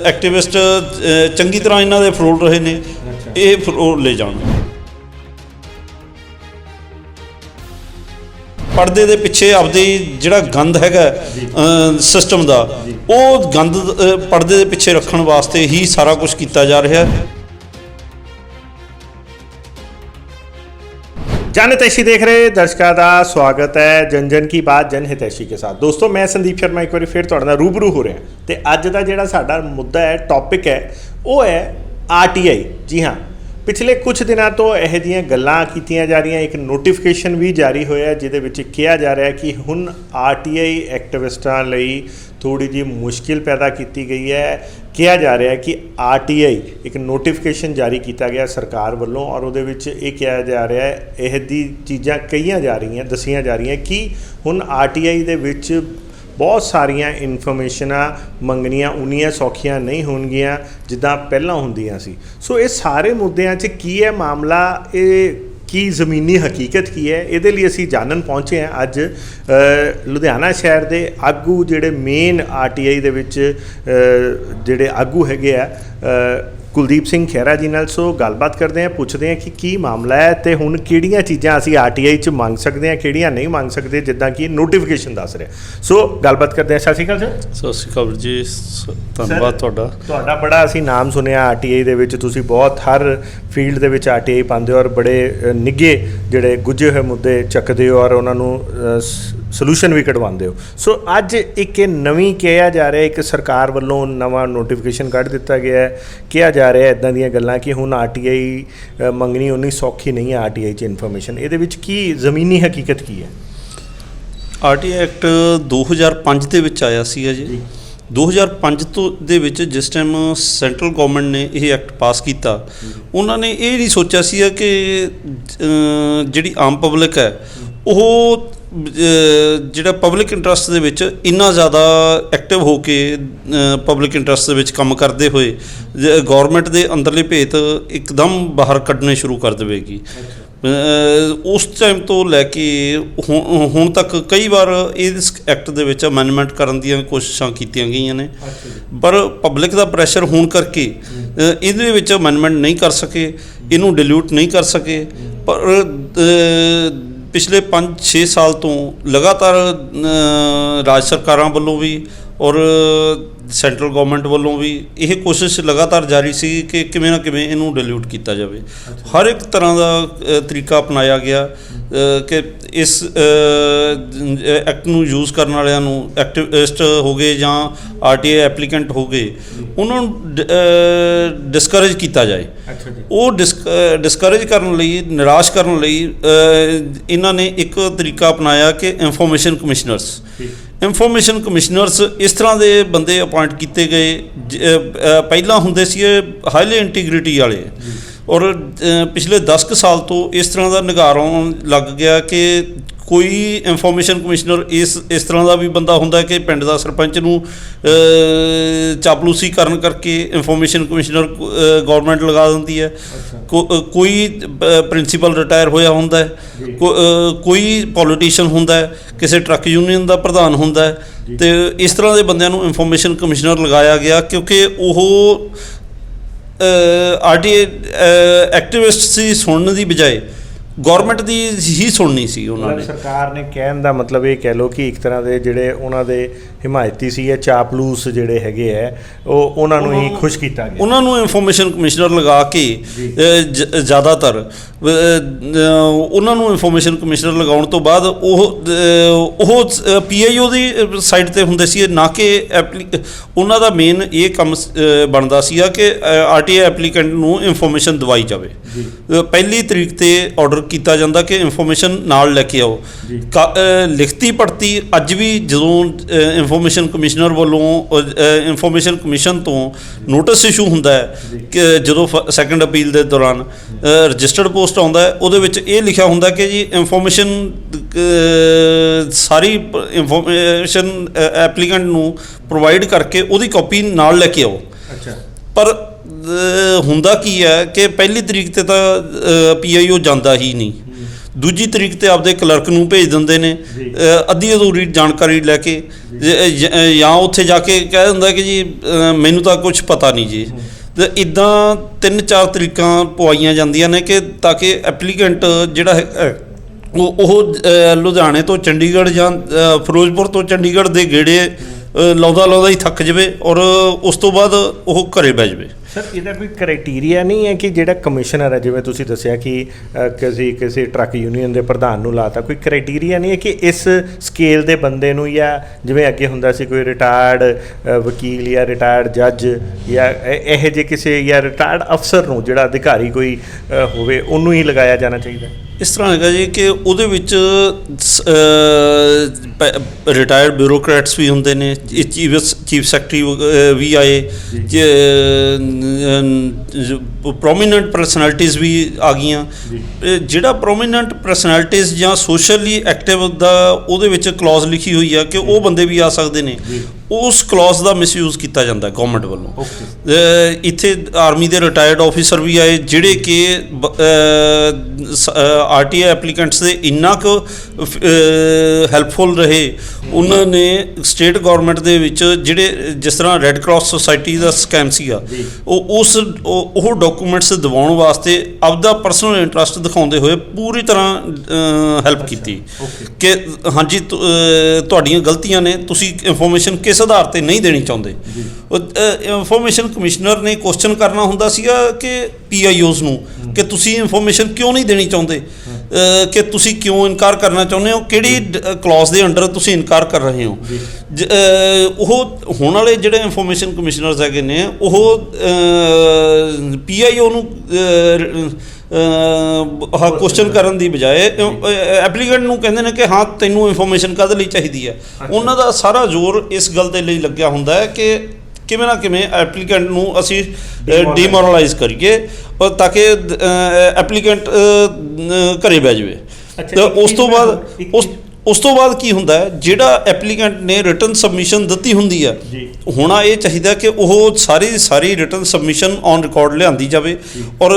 ਐਕਟਿਵਿਸਟ ਚੰਗੀ ਤਰ੍ਹਾਂ ਇਹਨਾਂ ਦੇ ਫਰੋਲ ਰਹੇ ਨੇ, ਇਹ ਫਰੋਲ ਲੈ ਜਾਣ। ਪਰਦੇ ਦੇ ਪਿੱਛੇ ਆਪਦੇ ਜਿਹੜਾ ਗੰਦ ਹੈਗਾ ਸਿਸਟਮ ਦਾ, ਉਹ ਗੰਦ ਪਰਦੇ ਦੇ ਪਿੱਛੇ ਰੱਖਣ ਵਾਸਤੇ ਹੀ ਸਾਰਾ ਕੁਝ ਕੀਤਾ ਜਾ ਰਿਹਾ ਹੈ। जन हितैषी देख रहे दर्शकों का स्वागत है जन जन की बात जन हितैषी के साथ। दोस्तों मैं संदीप शर्मा एक बार फिर तुहाडे नाल रूबरू हो रहा तो अज का जिहड़ा साडा मुद्दा है, टॉपिक है, वो है RTI। जी हाँ, पिछले कुछ दिनों तो यह जिहियां गल्लां कीतियां जा रही, एक नोटिफिकेशन भी जारी होया जिहदे विच कहा जा रहा है कि हुण RTI एक्टिविस्टां लई थोड़ी जी मुश्किल पैदा की गई है। कहा जा रहा है कि RTI एक नोटिफिकेशन जारी किया गया सरकार वालों और उहदे विच ये कहा जा रहा है, यह दी चीज़ां कहीआं जा रही हैं, दसियां जा रही हैं कि हुण RTI दे विच बहुत सारिया इनफॉर्मेशनां मंगनियां उन्नियां सौखियां नहीं होणगियां जिद्दां पहलां हुंदियां सी। सो ये सारे मुद्दਿਆਂ 'ਚ की है मामला, ये की ज़मीनी हकीकत की है, ये लिए असी जानन पहुँचे हैं अज लुधियाना शहर के आगू जिहड़े मेन RTI दे विच जिहड़े आगू हैगे आ कुलदीप सिंह खैरा जी नाल। सो गलबात करते हैं, पूछते हैं कि की मामला है तो हुण किहड़ियां चीज़ां असी RTI च मंग सकते हैं, किहड़ियां नहीं मंग सकते, जिद्दां कि नोटिफिकेशन दस रहा। सो गलबात करते हैं। सत श्री अकाल सर। सत श्री अकाल जी, धन्यवाद तुहाडा। बड़ा असी नाम सुनिया RTI दे विच, तुसीं बहुत हर फील्ड दे विच RTI पांदे हो और बड़े निघे जिहड़े गुझे हुए मुद्दे चकदे हो और उन्हां नूं सलूशन भी कढवांदे हो। सो अज एक नवीं कहा जा रहा है, एक सरकार वालों नवा नोटिफिकेशन कढ़ दिता गया है, कहा जा रहा है इदां दीयां गल्लां कि हुण RTI मंगनी उन्नी सौखी नहीं है RTI च इनफॉर्मेशन। इहदे विच की ज़मीनी हकीकत की है? RTI एक्ट 2005 ਦੇ ਵਿੱਚ ਆਇਆ ਸੀਗਾ ਜੀ। 2005 ਤੋਂ ਦੇ ਵਿੱਚ ਜਿਸ ਟਾਈਮ ਸੈਂਟਰਲ ਗਵਰਨਮੈਂਟ ਨੇ ਇਹ ਐਕਟ ਪਾਸ ਕੀਤਾ, ਉਹਨਾਂ ਨੇ ਇਹ ਨਹੀਂ ਸੋਚਿਆ ਸੀਗਾ ਕਿ ਜਿਹੜੀ ਆਮ ਪਬਲਿਕ ਹੈ ਉਹ ਜਿਹੜਾ ਪਬਲਿਕ ਇੰਟਰਸਟ ਦੇ ਵਿੱਚ ਇੰਨਾ ਜ਼ਿਆਦਾ ਐਕਟਿਵ ਹੋ ਕੇ ਪਬਲਿਕ ਇੰਟਰਸਟ ਦੇ ਵਿੱਚ ਕੰਮ ਕਰਦੇ ਹੋਏ ਗਵਰਨਮੈਂਟ ਦੇ ਅੰਦਰਲੇ ਭੇਤ ਇੱਕਦਮ ਬਾਹਰ ਕੱਢਣੇ ਸ਼ੁਰੂ ਕਰ ਦੇਵੇਗੀ। ਉਸ ਟਾਈਮ ਤੋਂ ਲੈ ਕੇ ਹੁਣ ਤੱਕ ਕਈ ਵਾਰ ਇਸ ਐਕਟ ਦੇ ਵਿੱਚ ਅਮੈਂਡਮੈਂਟ ਕਰਨ ਦੀਆਂ ਕੋਸ਼ਿਸ਼ਾਂ ਕੀਤੀਆਂ ਗਈਆਂ ਨੇ, ਪਰ ਪਬਲਿਕ ਦਾ ਪ੍ਰੈਸ਼ਰ ਹੋਣ ਕਰਕੇ ਇਹਦੇ ਵਿੱਚ ਅਮੈਂਡਮੈਂਟ ਨਹੀਂ ਕਰ ਸਕੇ, ਇਹਨੂੰ ਡਿਲੂਟ ਨਹੀਂ ਕਰ ਸਕੇ। ਪਰ ਪਿਛਲੇ 5-6 ਸਾਲ ਤੋਂ ਲਗਾਤਾਰ ਰਾਜ ਸਰਕਾਰਾਂ ਵੱਲੋਂ ਵੀ ਔਰ ਸੈਂਟਰਲ ਗਵਰਨਮੈਂਟ ਵੱਲੋਂ ਵੀ ਇਹ ਕੋਸ਼ਿਸ਼ ਲਗਾਤਾਰ ਜਾਰੀ ਸੀ ਕਿ ਕਿਵੇਂ ਨਾ ਕਿਵੇਂ ਇਹਨੂੰ ਡਿਲੂਟ ਕੀਤਾ ਜਾਵੇ। ਹਰ ਇੱਕ ਤਰ੍ਹਾਂ ਦਾ ਤਰੀਕਾ ਅਪਣਾਇਆ ਗਿਆ ਕਿ ਇਸ ਐਕਟ ਨੂੰ ਯੂਜ਼ ਕਰਨ ਵਾਲਿਆਂ ਨੂੰ, ਐਕਟਿਵਿਸਟ ਹੋ ਗਏ ਜਾਂ RTI ਐਪਲੀਕੈਂਟ ਹੋ ਗਏ, ਉਹਨਾਂ ਨੂੰ ਡਿਸਕਰੇਜ ਕੀਤਾ ਜਾਏ। ਉਹ ਡਿਸਕਰੇਜ ਕਰਨ ਲਈ, ਨਿਰਾਸ਼ ਕਰਨ ਲਈ ਇਹਨਾਂ ਨੇ ਇੱਕ ਤਰੀਕਾ ਅਪਣਾਇਆ ਕਿ ਇਨਫੋਰਮੇਸ਼ਨ ਕਮਿਸ਼ਨਰਸ ਇਸ ਤਰ੍ਹਾਂ ਦੇ ਬੰਦੇ ਅਪਾਇੰਟ ਕੀਤੇ ਗਏ। ਪਹਿਲਾਂ ਹੁੰਦੇ ਸੀ ਹਾਈਲੀ ਇੰਟੀਗ੍ਰਿਟੀ ਵਾਲੇ, ਔਰ ਪਿਛਲੇ 10 ਕੁ ਸਾਲ ਤੋਂ ਇਸ ਤਰ੍ਹਾਂ ਦਾ ਨਿਗਾਰ ਆਉਣ ਲੱਗ ਗਿਆ ਕਿ ਕੋਈ ਇਨਫੋਰਮੇਸ਼ਨ ਕਮਿਸ਼ਨਰ ਇਸ ਤਰ੍ਹਾਂ ਦਾ ਵੀ ਬੰਦਾ ਹੁੰਦਾ ਕਿ ਪਿੰਡ ਦਾ ਸਰਪੰਚ ਨੂੰ ਚਾਪਲੂਸੀ ਕਰਨ ਕਰਕੇ ਇਨਫੋਰਮੇਸ਼ਨ ਕਮਿਸ਼ਨਰ ਗਵਰਨਮੈਂਟ ਲਗਾ ਦਿੰਦੀ ਹੈ। ਕੋਈ ਪ੍ਰਿੰਸੀਪਲ ਰਿਟਾਇਰ ਹੋਇਆ ਹੁੰਦਾ ਹੈ, ਕੋਈ ਪੋਲੀਟੀਸ਼ੀਅਨ ਹੁੰਦਾ ਹੈ, ਕਿਸੇ ਟਰੱਕ ਯੂਨੀਅਨ ਦਾ ਪ੍ਰਧਾਨ ਹੁੰਦਾ ਹੈ, ਅਤੇ ਇਸ ਤਰ੍ਹਾਂ ਦੇ ਬੰਦਿਆਂ ਨੂੰ ਇਨਫੋਰਮੇਸ਼ਨ ਕਮਿਸ਼ਨਰ ਲਗਾਇਆ ਗਿਆ ਕਿਉਂਕਿ ਉਹ RTI ਐਕਟਿਵਿਸਟ ਸੀ ਸੁਣਨ ਦੀ ਬਜਾਏ ਗੌਰਮੈਂਟ ਦੀ ਹੀ ਸੁਣਨੀ ਸੀ ਉਹਨਾਂ ਨੇ। ਸਰਕਾਰ ਨੇ ਕਹਿਣ ਦਾ ਮਤਲਬ ਇਹ ਕਹਿ ਲਓ ਕਿ ਇੱਕ ਤਰ੍ਹਾਂ ਦੇ ਜਿਹੜੇ ਉਹਨਾਂ ਦੇ ਹਿਮਾਇਤੀ ਸੀ ਜਾਂ ਚਾਪਲੂਸ ਜਿਹੜੇ ਹੈਗੇ ਹੈ ਉਹ ਉਹਨਾਂ ਨੂੰ ਹੀ ਖੁਸ਼ ਕੀਤਾ ਗਿਆ। ਉਹਨਾਂ ਨੂੰ ਇਨਫੋਰਮੇਸ਼ਨ ਕਮਿਸ਼ਨਰ ਲਗਾ ਕੇ ਜ਼ਿਆਦਾਤਰ ਉਹਨਾਂ ਨੂੰ ਇਨਫੋਰਮੇਸ਼ਨ ਕਮਿਸ਼ਨਰ ਲਗਾਉਣ ਤੋਂ ਬਾਅਦ ਉਹ PIO ਦੀ ਸਾਈਡ 'ਤੇ ਹੁੰਦੇ ਸੀ, ਨਾ ਕਿ ਉਹਨਾਂ ਦਾ ਮੇਨ ਇਹ ਕੰਮ ਬਣਦਾ ਸੀਗਾ ਕਿ RTI ਐਪਲੀਕੈਂਟ ਨੂੰ ਇਨਫੋਰਮੇਸ਼ਨ ਦਵਾਈ ਜਾਵੇ। ਪਹਿਲੀ ਤਰੀਕ 'ਤੇ ਆਰਡਰ ਕੀਤਾ ਜਾਂਦਾ ਕਿ ਇਨਫੋਰਮੇਸ਼ਨ ਨਾਲ ਲੈ ਕੇ ਆਓ। ਲਿਖਤੀ ਪੜਤੀ ਅੱਜ ਵੀ ਜਦੋਂ ਇਨਫੋਰਮੇਸ਼ਨ ਕਮਿਸ਼ਨਰ ਵੱਲੋਂ ਇਨਫੋਰਮੇਸ਼ਨ ਕਮਿਸ਼ਨ ਤੋਂ ਨੋਟਿਸ ਇਸ਼ੂ ਹੁੰਦਾ ਹੈ ਕਿ ਜਦੋਂ ਸੈਕੰਡ ਅਪੀਲ ਦੇ ਦੌਰਾਨ ਰਜਿਸਟਰਡ ਪੋਸਟ ਆਉਂਦਾ ਹੈ, ਉਹਦੇ ਵਿੱਚ ਇਹ ਲਿਖਿਆ ਹੁੰਦਾ ਕਿ ਜੀ ਇਨਫੋਰਮੇਸ਼ਨ ਸਾਰੀ ਇਨਫੋਰਮੇਸ਼ਨ ਐਪਲੀਕੈਂਟ ਨੂੰ ਪ੍ਰੋਵਾਈਡ ਕਰਕੇ ਉਹਦੀ ਕਾਪੀ ਨਾਲ ਲੈ ਕੇ ਆਓ। ਪਰ ਹੁੰਦਾ ਕੀ ਹੈ ਕਿ ਪਹਿਲੀ ਤਰੀਕ 'ਤੇ ਤਾਂ PIO ਜਾਂਦਾ ਹੀ ਨਹੀਂ, ਦੂਜੀ ਤਰੀਕ 'ਤੇ ਆਪਦੇ ਕਲਰਕ ਨੂੰ ਭੇਜ ਦਿੰਦੇ ਨੇ ਅੱਧੀ ਅਧੂਰੀ ਜਾਣਕਾਰੀ ਲੈ ਕੇ, ਜਾਂ ਉੱਥੇ ਜਾ ਕੇ ਕਹਿ ਦਿੰਦਾ ਕਿ ਜੀ ਮੈਨੂੰ ਤਾਂ ਕੁਛ ਪਤਾ ਨਹੀਂ ਜੀ। ਅਤੇ ਇੱਦਾਂ 3-4 ਤਰੀਕਾਂ ਪਵਾਈਆਂ ਜਾਂਦੀਆਂ ਨੇ ਕਿ ਤਾਂ ਕਿ ਐਪਲੀਕੈਂਟ ਜਿਹੜਾ ਹੈ ਉਹ ਲੁਧਿਆਣੇ ਤੋਂ ਚੰਡੀਗੜ੍ਹ ਜਾਂ ਫਿਰੋਜ਼ਪੁਰ ਤੋਂ ਚੰਡੀਗੜ੍ਹ ਦੇ ਗੇੜੇ ਲਾਉਂਦਾ ਹੀ ਥੱਕ ਜਾਵੇ ਔਰ ਉਸ ਤੋਂ ਬਾਅਦ ਉਹ ਘਰੇ ਬਹਿ ਜਾਵੇ। ਸਰ ਇਹਦਾ ਕੋਈ ਕ੍ਰਾਈਟੀਰੀਆ ਨਹੀਂ ਹੈ ਕਿ ਜਿਹੜਾ ਕਮਿਸ਼ਨਰ ਹੈ, ਜਿਵੇਂ ਤੁਸੀਂ ਦੱਸਿਆ ਕਿ ਕਿਸੇ ਟਰੱਕ ਯੂਨੀਅਨ ਦੇ ਪ੍ਰਧਾਨ ਨੂੰ ਲਾਤਾ, ਕੋਈ ਕ੍ਰਾਈਟੀਰੀਆ ਨਹੀਂ ਹੈ ਕਿ ਇਸ ਸਕੇਲ ਦੇ ਬੰਦੇ ਨੂੰ, ਜਾਂ ਜਿਵੇਂ ਅੱਗੇ ਹੁੰਦਾ ਸੀ ਕੋਈ ਰਿਟਾਇਰਡ ਵਕੀਲ ਜਾਂ ਰਿਟਾਇਰਡ ਜੱਜ ਜਾਂ ਇਹੋ ਜਿਹੇ ਕਿਸੇ ਜਾਂ ਰਿਟਾਇਰਡ ਅਫਸਰ ਨੂੰ, ਜਿਹੜਾ ਅਧਿਕਾਰੀ ਕੋਈ ਹੋਵੇ, ਉਹਨੂੰ ਹੀ ਲਗਾਇਆ ਜਾਣਾ ਚਾਹੀਦਾ? ਇਸ ਤਰ੍ਹਾਂ ਹੈਗਾ ਜੀ ਕਿ ਉਹਦੇ ਵਿੱਚ ਰਿਟਾਇਰਡ ਬਿਊਰੋਕਰੈਟਸ ਵੀ ਹੁੰਦੇ ਨੇ, ਚੀਫ ਸੈਕਟਰੀ ਵੀ ਆਏ, ਪ੍ਰੋਮੀਨੈਂਟ ਪਰਸਨੈਲਿਟੀਜ਼ ਵੀ ਆ ਗਈਆਂ। ਜਿਹੜਾ ਪ੍ਰੋਮੀਨੈਂਟ ਪਰਸਨੈਲਿਟੀਜ਼ ਜਾਂ ਸੋਸ਼ਲੀ ਐਕਟਿਵ ਦਾ ਉਹਦੇ ਵਿੱਚ ਕਲੌਜ਼ ਲਿਖੀ ਹੋਈ ਆ ਕਿ ਉਹ ਬੰਦੇ ਵੀ ਆ ਸਕਦੇ ਨੇ, ਉਸ ਕਲੌਜ਼ ਦਾ ਮਿਸਯੂਜ਼ ਕੀਤਾ ਜਾਂਦਾ ਗੌਰਮੈਂਟ ਵੱਲੋਂ। ਇੱਥੇ ਆਰਮੀ ਦੇ ਰਿਟਾਇਰਡ ਆਫੀਸਰ ਵੀ ਆਏ ਜਿਹੜੇ ਕਿ RTI ਐਪਲੀਕੈਂਟਸ ਦੇ ਇੰਨਾ ਕੁ ਹੈਲਪਫੁਲ ਰਹੇ, ਉਹਨਾਂ ਨੇ ਸਟੇਟ ਗੌਰਮੈਂਟ ਦੇ ਵਿੱਚ ਜਿਹੜੇ ਜਿਸ ਤਰ੍ਹਾਂ ਰੈੱਡ ਕਰਾਸ ਸੁਸਾਇਟੀ ਦਾ ਸਕੈਮ ਸੀਗਾ, ਉਹ ਡਾਕੂਮੈਂਟਸ ਦਿਵਾਉਣ ਵਾਸਤੇ ਆਪਦਾ ਪਰਸਨਲ ਇੰਟਰਸਟ ਦਿਖਾਉਂਦੇ ਹੋਏ ਪੂਰੀ ਤਰ੍ਹਾਂ ਹੈਲਪ ਕੀਤੀ ਕਿ ਹਾਂਜੀ ਤੁਹਾਡੀਆਂ ਗਲਤੀਆਂ ਨੇ, ਤੁਸੀਂ ਇਨਫੋਰਮੇਸ਼ਨ ਕਿਸ ਆਧਾਰ 'ਤੇ ਨਹੀਂ ਦੇਣੀ ਚਾਹੁੰਦੇ। ਇਨਫੋਰਮੇਸ਼ਨ ਕਮਿਸ਼ਨਰ ਨੇ ਕੁਐਸਚਨ ਕਰਨਾ ਹੁੰਦਾ ਸੀਗਾ ਕਿ PIOs ਨੂੰ ਕਿ ਤੁਸੀਂ ਇਨਫੋਰਮੇਸ਼ਨ ਕਿਉਂ ਨਹੀਂ ਦੇਣੀ ਚਾਹੁੰਦੇ, ਕਿ ਤੁਸੀਂ ਕਿਉਂ ਇਨਕਾਰ ਕਰਨਾ ਚਾਹੁੰਦੇ ਹੋ, ਕਿਹੜੀ ਕਲੌਜ਼ ਦੇ ਅੰਡਰ ਤੁਸੀਂ ਇਨਕਾਰ ਕਰ ਰਹੇ ਹੋ। ਉਹ ਹੁਣ ਵਾਲੇ ਜਿਹੜੇ ਇਨਫੋਰਮੇਸ਼ਨ ਕਮਿਸ਼ਨਰਸ ਹੈਗੇ ਨੇ ਉਹ PIO ਨੂੰ ਕੁਐਸਚਨ ਕਰਨ ਦੀ ਬਜਾਏ ਐਪਲੀਕੈਂਟ ਨੂੰ ਕਹਿੰਦੇ ਨੇ ਕਿ ਹਾਂ ਤੈਨੂੰ ਇਨਫੋਰਮੇਸ਼ਨ ਕਾਹਦੇ ਲਈ ਚਾਹੀਦੀ ਹੈ। ਉਹਨਾਂ ਦਾ ਸਾਰਾ ਜ਼ੋਰ ਇਸ ਗੱਲ ਦੇ ਲਈ ਲੱਗਿਆ ਹੁੰਦਾ ਹੈ ਕਿ ਕਿਵੇਂ ਨਾ ਕਿਵੇਂ ਐਪਲੀਕੈਂਟ ਨੂੰ ਅਸੀਂ ਡੀਮੋਰਲਾਈਜ਼ ਕਰੀਏ ਤਾਂ ਕਿ ਐਪਲੀਕੈਂਟ ਘਰੇ ਬਹਿ ਜਾਵੇ। ਉਸ ਤੋਂ ਬਾਅਦ ਕੀ ਹੁੰਦਾ ਹੈ, ਜਿਹੜਾ ਐਪਲੀਕੈਂਟ ਨੇ ਰਿਟਨ ਸਬਮਿਸ਼ਨ ਦਿੱਤੀ ਹੁੰਦੀ ਹੈ, ਹੋਣਾ ਇਹ ਚਾਹੀਦਾ ਕਿ ਉਹ ਸਾਰੀ ਰਿਟਨ ਸਬਮਿਸ਼ਨ ਔਨ ਰਿਕਾਰਡ ਲਿਆਂਦੀ ਜਾਵੇ ਔਰ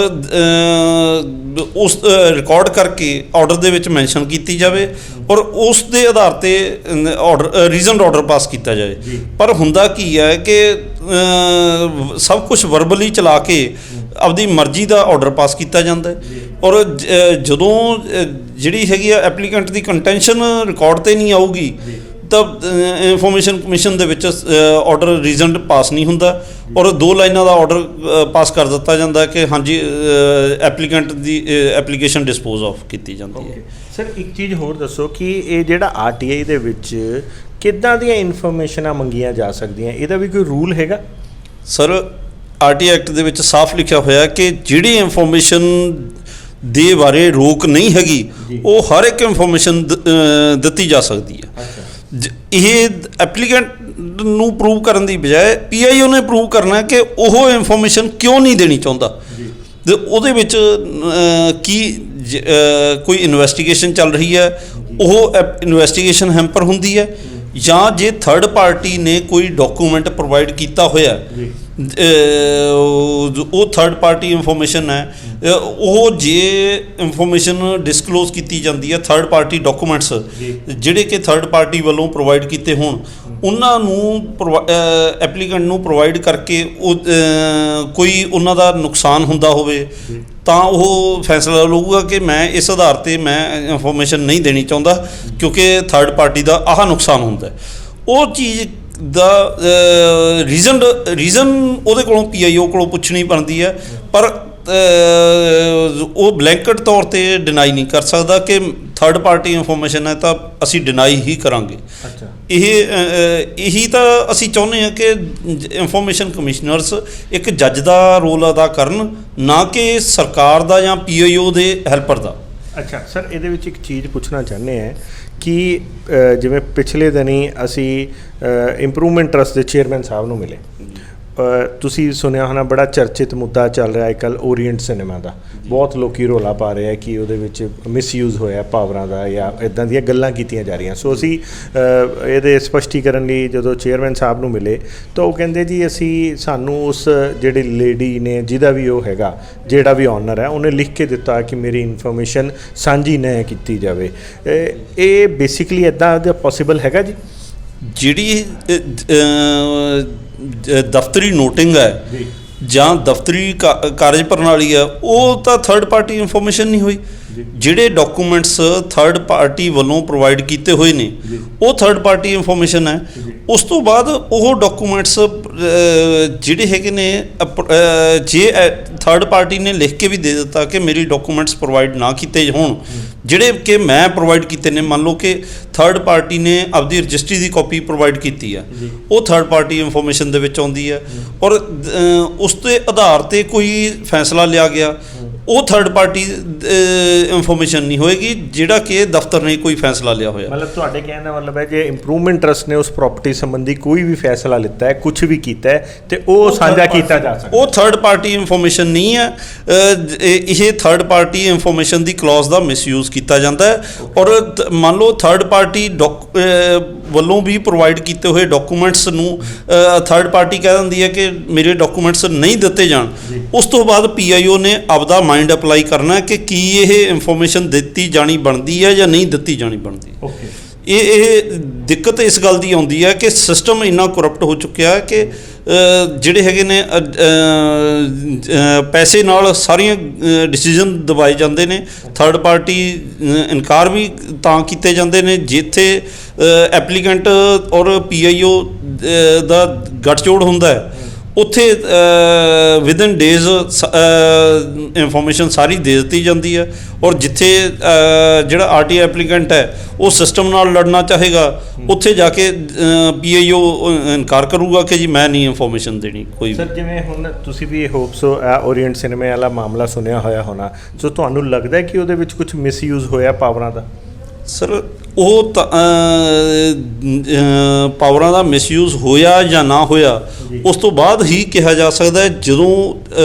ਉਸ ਰਿਕਾਰਡ ਕਰਕੇ ਆਰਡਰ ਦੇ ਵਿੱਚ ਮੈਂਸ਼ਨ ਕੀਤੀ ਜਾਵੇ ਔਰ ਉਸ ਦੇ ਆਧਾਰ 'ਤੇ ਰੀਜ਼ਨਡ ਆਰਡਰ ਪਾਸ ਕੀਤਾ ਜਾਵੇ। ਪਰ ਹੁੰਦਾ ਕੀ ਹੈ ਕਿ ਸਭ ਕੁਝ ਵਰਬਲੀ ਚਲਾ ਕੇ ਆਪਦੀ ਮਰਜ਼ੀ ਦਾ ਆਰਡਰ ਪਾਸ ਕੀਤਾ ਜਾਂਦਾ ਔਰ ਜਦੋਂ ਜਿਹੜੀ ਹੈਗੀ ਆ ਐਪਲੀਕੈਂਟ ਦੀ ਕੰਟੈਂਸ਼ਨ ਰਿਕਾਰਡ 'ਤੇ ਨਹੀਂ ਆਊਗੀ ਤਾਂ ਇਨਫੋਰਮੇਸ਼ਨ ਕਮਿਸ਼ਨ ਦੇ ਵਿੱਚ ਆਰਡਰ ਰੀਜ਼ਨਡ ਪਾਸ ਨਹੀਂ ਹੁੰਦਾ ਔਰ 2 ਲਾਈਨਾਂ ਦਾ ਆਰਡਰ ਪਾਸ ਕਰ ਦਿੱਤਾ ਜਾਂਦਾ ਕਿ ਹਾਂਜੀ applicant the application dispose of ਕੀਤੀ ਜਾਂਦੀ ਹੈ। ਸਰ ਇੱਕ ਚੀਜ਼ ਹੋਰ ਦੱਸੋ ਕਿ ਇਹ ਜਿਹੜਾ RTI ਦੇ ਵਿੱਚ ਕਿੱਦਾਂ ਦੀਆਂ ਇਨਫੋਰਮੇਸ਼ਨਾਂ ਮੰਗੀਆਂ ਜਾ ਸਕਦੀਆਂ, ਇਹਦਾ ਵੀ ਕੋਈ ਰੂਲ ਹੈਗਾ? ਸਰ RTI ਐਕਟ ਦੇ ਵਿੱਚ ਸਾਫ਼ ਲਿਖਿਆ ਹੋਇਆ ਕਿ ਜਿਹੜੀ ਇਨਫੋਰਮੇਸ਼ਨ ਦੇ ਬਾਰੇ ਰੋਕ ਨਹੀਂ ਹੈਗੀ ਉਹ ਹਰ ਇੱਕ ਇਨਫੋਰਮੇਸ਼ਨ ਦਿੱਤੀ ਜਾ ਸਕਦੀ ਹੈ। ਇਹ ਐਪਲੀਕੈਂਟ ਨੂੰ ਪ੍ਰੂਵ ਕਰਨ ਦੀ ਬਜਾਏ PIO ਨੇ ਪ੍ਰੂਵ ਕਰਨਾ ਕਿ ਉਹ ਇਨਫੋਰਮੇਸ਼ਨ ਕਿਉਂ ਨਹੀਂ ਦੇਣੀ ਚਾਹੁੰਦਾ। ਤੇ ਉਹਦੇ ਵਿੱਚ ਕੀ ਕੋਈ ਇਨਵੈਸਟੀਗੇਸ਼ਨ ਚੱਲ ਰਹੀ ਹੈ, ਉਹ ਇਨਵੈਸਟੀਗੇਸ਼ਨ ਹੈਂਪਰ ਹੁੰਦੀ ਹੈ, ਜਾਂ ਜੇ ਥਰਡ ਪਾਰਟੀ ਨੇ ਕੋਈ ਡਾਕੂਮੈਂਟ ਪ੍ਰੋਵਾਈਡ ਕੀਤਾ ਹੋਇਆ ਉਹ ਥਰਡ ਪਾਰਟੀ ਇਨਫੋਰਮੇਸ਼ਨ ਹੈ, ਉਹ ਜੇ ਇਨਫੋਰਮੇਸ਼ਨ ਡਿਸਕਲੋਜ਼ ਕੀਤੀ ਜਾਂਦੀ ਹੈ, ਥਰਡ ਪਾਰਟੀ ਡਾਕੂਮੈਂਟਸ ਜਿਹੜੇ ਕਿ ਥਰਡ ਪਾਰਟੀ ਵੱਲੋਂ ਪ੍ਰੋਵਾਈਡ ਕੀਤੇ ਹੋਣ, ਉਹਨਾਂ ਨੂੰ ਐਪਲੀਕੈਂਟ ਨੂੰ ਪ੍ਰੋਵਾਈਡ ਕਰਕੇ ਉਹ ਕੋਈ ਉਹਨਾਂ ਦਾ ਨੁਕਸਾਨ ਹੁੰਦਾ ਹੋਵੇ ਤਾਂ ਉਹ ਫੈਸਲਾ ਲਊਗਾ ਕਿ ਮੈਂ ਇਸ ਆਧਾਰ 'ਤੇ ਮੈਂ ਇਨਫੋਰਮੇਸ਼ਨ ਨਹੀਂ ਦੇਣੀ ਚਾਹੁੰਦਾ ਕਿਉਂਕਿ ਥਰਡ ਪਾਰਟੀ ਦਾ ਆਹ ਨੁਕਸਾਨ ਹੁੰਦਾ। ਉਹ ਚੀਜ਼ ਦਾ ਰੀਜ਼ਨ ਉਹਦੇ ਕੋਲੋਂ PIO ਕੋਲੋਂ ਪੁੱਛਣੀ ਬਣਦੀ ਹੈ, ਪਰ ਉਹ ਬਲੈਂਕਟ ਤੌਰ 'ਤੇ ਡਿਨਾਈ ਨਹੀਂ ਕਰ ਸਕਦਾ ਕਿ ਥਰਡ ਪਾਰਟੀ ਇਨਫੋਰਮੇਸ਼ਨ ਹੈ ਤਾਂ ਅਸੀਂ ਡਿਨਾਈ ਹੀ ਕਰਾਂਗੇ। ਇਹੀ ਤਾਂ ਅਸੀਂ ਚਾਹੁੰਦੇ ਹਾਂ ਕਿ ਇਨਫੋਰਮੇਸ਼ਨ ਕਮਿਸ਼ਨਰਸ ਇੱਕ ਜੱਜ ਦਾ ਰੋਲ ਅਦਾ ਕਰਨ, ਨਾ ਕਿ ਸਰਕਾਰ ਦਾ ਜਾਂ PIO ਦੇ ਹੈਲਪਰ ਦਾ। ਅੱਛਾ ਸਰ, ਇਹਦੇ ਵਿੱਚ ਇੱਕ ਚੀਜ਼ ਪੁੱਛਣਾ ਚਾਹੁੰਦੇ ਹਾਂ ਕਿ ਜਿਵੇਂ ਪਿਛਲੇ ਦਿਨੀ ਅਸੀਂ ਇੰਪਰੂਵਮੈਂਟ ਟਰਸਟ ਦੇ ਚੇਅਰਮੈਨ ਸਾਹਿਬ ਨੂੰ ਮਿਲੇ। ਤੁਸੀਂ ਸੁਣਿਆ ਹੋਣਾ ਬੜਾ ਚਰਚਿਤ ਮੁੱਦਾ ਚੱਲ ਰਿਹਾ ਅੱਜ ਕੱਲ੍ਹ ਓਰੀਐਂਟ ਸਿਨੇਮਾ ਦਾ, ਬਹੁਤ ਲੋਕੀ ਰੌਲਾ ਪਾ ਰਹੇ ਆ ਕਿ ਉਹਦੇ ਵਿੱਚ ਮਿਸਯੂਜ਼ ਹੋਇਆ ਪਾਵਰਾਂ ਦਾ ਜਾਂ ਇੱਦਾਂ ਦੀਆਂ ਗੱਲਾਂ ਕੀਤੀਆਂ ਜਾ ਰਹੀਆਂ। ਸੋ ਅਸੀਂ ਇਹਦੇ ਸਪਸ਼ਟੀਕਰਨ ਲਈ ਜਦੋਂ ਚੇਅਰਮੈਨ ਸਾਹਿਬ ਨੂੰ ਮਿਲੇ ਤਾਂ ਉਹ ਕਹਿੰਦੇ ਜੀ ਸਾਨੂੰ ਉਸ ਜਿਹੜੀ ਲੇਡੀ ਨੇ ਜਿਹਦਾ ਵੀ ਉਹ ਹੈਗਾ ਜਿਹੜਾ ਵੀ ਓਨਰ ਹੈ ਉਹਨੇ ਲਿਖ ਕੇ ਦਿੱਤਾ ਕਿ ਮੇਰੀ ਇਨਫੋਰਮੇਸ਼ਨ ਸਾਂਝੀ ਨਾ ਕੀਤੀ ਜਾਵੇ। ਇਹ ਬੇਸਿਕਲੀ ਇੱਦਾਂ ਦਾ ਪੋਸੀਬਲ ਹੈਗਾ ਜੀ? ਜਿਹੜੀ ਦਫ਼ਤਰੀ ਨੋਟਿੰਗ ਹੈ ਜਾਂ ਦਫ਼ਤਰੀ ਕਾਰਜ ਪ੍ਰਣਾਲੀ ਹੈ ਉਹ ਤਾਂ ਥਰਡ ਪਾਰਟੀ ਇਨਫੋਰਮੇਸ਼ਨ ਨਹੀਂ ਹੋਈ। ਜਿਹੜੇ ਡਾਕੂਮੈਂਟਸ ਥਰਡ ਪਾਰਟੀ ਵੱਲੋਂ ਪ੍ਰੋਵਾਈਡ ਕੀਤੇ ਹੋਏ ਨੇ ਉਹ ਥਰਡ ਪਾਰਟੀ ਇਨਫੋਰਮੇਸ਼ਨ ਹੈ। ਉਸ ਤੋਂ ਬਾਅਦ ਉਹ ਡਾਕੂਮੈਂਟਸ ਜਿਹੜੇ ਹੈਗੇ ਨੇ ਜੇ ਥਰਡ ਪਾਰਟੀ ਨੇ ਲਿਖ ਕੇ ਵੀ ਦੇ ਦਿੱਤਾ ਕਿ ਮੇਰੀ ਡਾਕੂਮੈਂਟਸ ਪ੍ਰੋਵਾਈਡ ਨਾ ਕੀਤੇ ਹੋਣ, ਜਿਹੜੇ ਕਿ ਮੈਂ ਪ੍ਰੋਵਾਈਡ ਕੀਤੇ ਨੇ, ਮੰਨ ਲਓ ਕਿ ਥਰਡ ਪਾਰਟੀ ਨੇ ਆਪਦੀ ਰਜਿਸਟਰੀ ਦੀ ਕਾਪੀ ਪ੍ਰੋਵਾਈਡ ਕੀਤੀ ਆ, ਉਹ ਥਰਡ ਪਾਰਟੀ ਇਨਫੋਰਮੇਸ਼ਨ ਦੇ ਵਿੱਚ ਆਉਂਦੀ ਹੈ ਔਰ ਉਸ ਦੇ ਆਧਾਰ 'ਤੇ ਕੋਈ ਫੈਸਲਾ ਲਿਆ ਗਿਆ, ਉਹ ਥਰਡ ਪਾਰਟੀ ਇਨਫੋਰਮੇਸ਼ਨ ਨਹੀਂ ਹੋਏਗੀ ਜਿਹੜਾ ਕਿ ਦਫ਼ਤਰ ਨੇ ਕੋਈ ਫੈਸਲਾ ਲਿਆ ਹੋਇਆ। ਮਤਲਬ ਤੁਹਾਡੇ ਕਹਿਣ ਦਾ ਮਤਲਬ ਹੈ ਜੇ ਇੰਪਰੂਵਮੈਂਟ ਟਰਸਟ ਨੇ ਉਸ ਪ੍ਰਾਪਰਟੀ ਸੰਬੰਧੀ ਕੋਈ ਵੀ ਫੈਸਲਾ ਲਿੱਤਾ ਹੈ, ਕੁਝ ਵੀ ਕੀਤਾ ਹੈ, ਤੇ ਉਹ ਸਾਂਝਾ ਕੀਤਾ ਜਾ ਸਕਦਾ, ਉਹ ਥਰਡ ਪਾਰਟੀ ਇਨਫੋਰਮੇਸ਼ਨ ਨਹੀਂ ਹੈ। ਇਹ ਥਰਡ ਪਾਰਟੀ ਇਨਫੋਰਮੇਸ਼ਨ ਦੀ ਕਲੌਜ਼ ਦਾ ਮਿਸਯੂਜ਼ ਕੀਤਾ ਜਾਂਦਾ ਹੈ ਔਰ ਮੰਨ ਲਓ ਥਰਡ ਪਾਰਟੀ ਵੱਲੋਂ ਵੀ ਪ੍ਰੋਵਾਈਡ ਕੀਤੇ ਹੋਏ ਡਾਕੂਮੈਂਟਸ ਨੂੰ ਥਰਡ ਪਾਰਟੀ ਕਹਿ ਦਿੰਦੀ ਹੈ ਕਿ ਮੇਰੇ ਡਾਕੂਮੈਂਟਸ ਨਹੀਂ ਦਿੱਤੇ ਜਾਣ। ਉਸ ਤੋਂ ਬਾਅਦ PIO ਨੇ ਆਪਦਾ ਮਾਈਂਡ ਅਪਲਾਈ ਕਰਨਾ ਕਿ ਕੀ ਇਹ ਇਨਫੋਰਮੇਸ਼ਨ ਦਿੱਤੀ ਜਾਣੀ ਬਣਦੀ ਹੈ ਜਾਂ ਨਹੀਂ ਦਿੱਤੀ ਜਾਣੀ ਬਣਦੀ। ਇਹ ਦਿੱਕਤ ਇਸ ਗੱਲ ਦੀ ਆਉਂਦੀ ਹੈ ਕਿ ਸਿਸਟਮ ਇੰਨਾ ਕਰਪਟ ਹੋ ਚੁੱਕਿਆ ਕਿ ਜਿਹੜੇ ਹੈਗੇ ਨੇ ਪੈਸੇ ਨਾਲ ਸਾਰੀਆਂ ਡਿਸੀਜਨ ਦਬਾਏ ਜਾਂਦੇ ਨੇ। ਥਰਡ ਪਾਰਟੀ ਇਨਕਾਰ ਵੀ ਤਾਂ ਕੀਤੇ ਜਾਂਦੇ ਨੇ ਜਿੱਥੇ ਐਪਲੀਕੈਂਟ ਔਰ PIO ਦਾ ਗੱਠਜੋੜ ਹੁੰਦਾ ਹੈ, ਉੱਥੇ ਵਿਦਨ ਡੇਜ਼ ਇਨਫੋਰਮੇਸ਼ਨ ਸਾਰੀ ਦੇ ਦਿੱਤੀ ਜਾਂਦੀ ਹੈ ਔਰ ਜਿੱਥੇ ਜਿਹੜਾ RTI ਐਪਲੀਕੈਂਟ ਹੈ ਉਹ ਸਿਸਟਮ ਨਾਲ ਲੜਨਾ ਚਾਹੇਗਾ, ਉੱਥੇ ਜਾ ਕੇ PIO ਇਨਕਾਰ ਕਰੂਗਾ ਕਿ ਜੀ ਮੈਂ ਨਹੀਂ ਇਨਫੋਰਮੇਸ਼ਨ ਦੇਣੀ ਕੋਈ। ਸਰ ਜਿਵੇਂ ਹੁਣ ਤੁਸੀਂ ਵੀ ਹੋਪਸ ਓਰੀਐਂਟ ਸਿਨੇਮੇ ਵਾਲਾ ਮਾਮਲਾ ਸੁਣਿਆ ਹੋਇਆ ਹੋਣਾ, ਸੋ ਤੁਹਾਨੂੰ ਲੱਗਦਾ ਕਿ ਉਹਦੇ ਵਿੱਚ ਕੁਝ ਮਿਸਯੂਜ਼ ਹੋਇਆ ਪਾਵਰਾਂ ਦਾ? ਸਰ ਉਹ ਪਾਵਰਾਂ ਦਾ ਮਿਸਯੂਜ਼ ਹੋਇਆ ਜਾਂ ਨਾ ਹੋਇਆ ਉਸ ਤੋਂ ਬਾਅਦ ਹੀ ਕਿਹਾ ਜਾ ਸਕਦਾ ਜਦੋਂ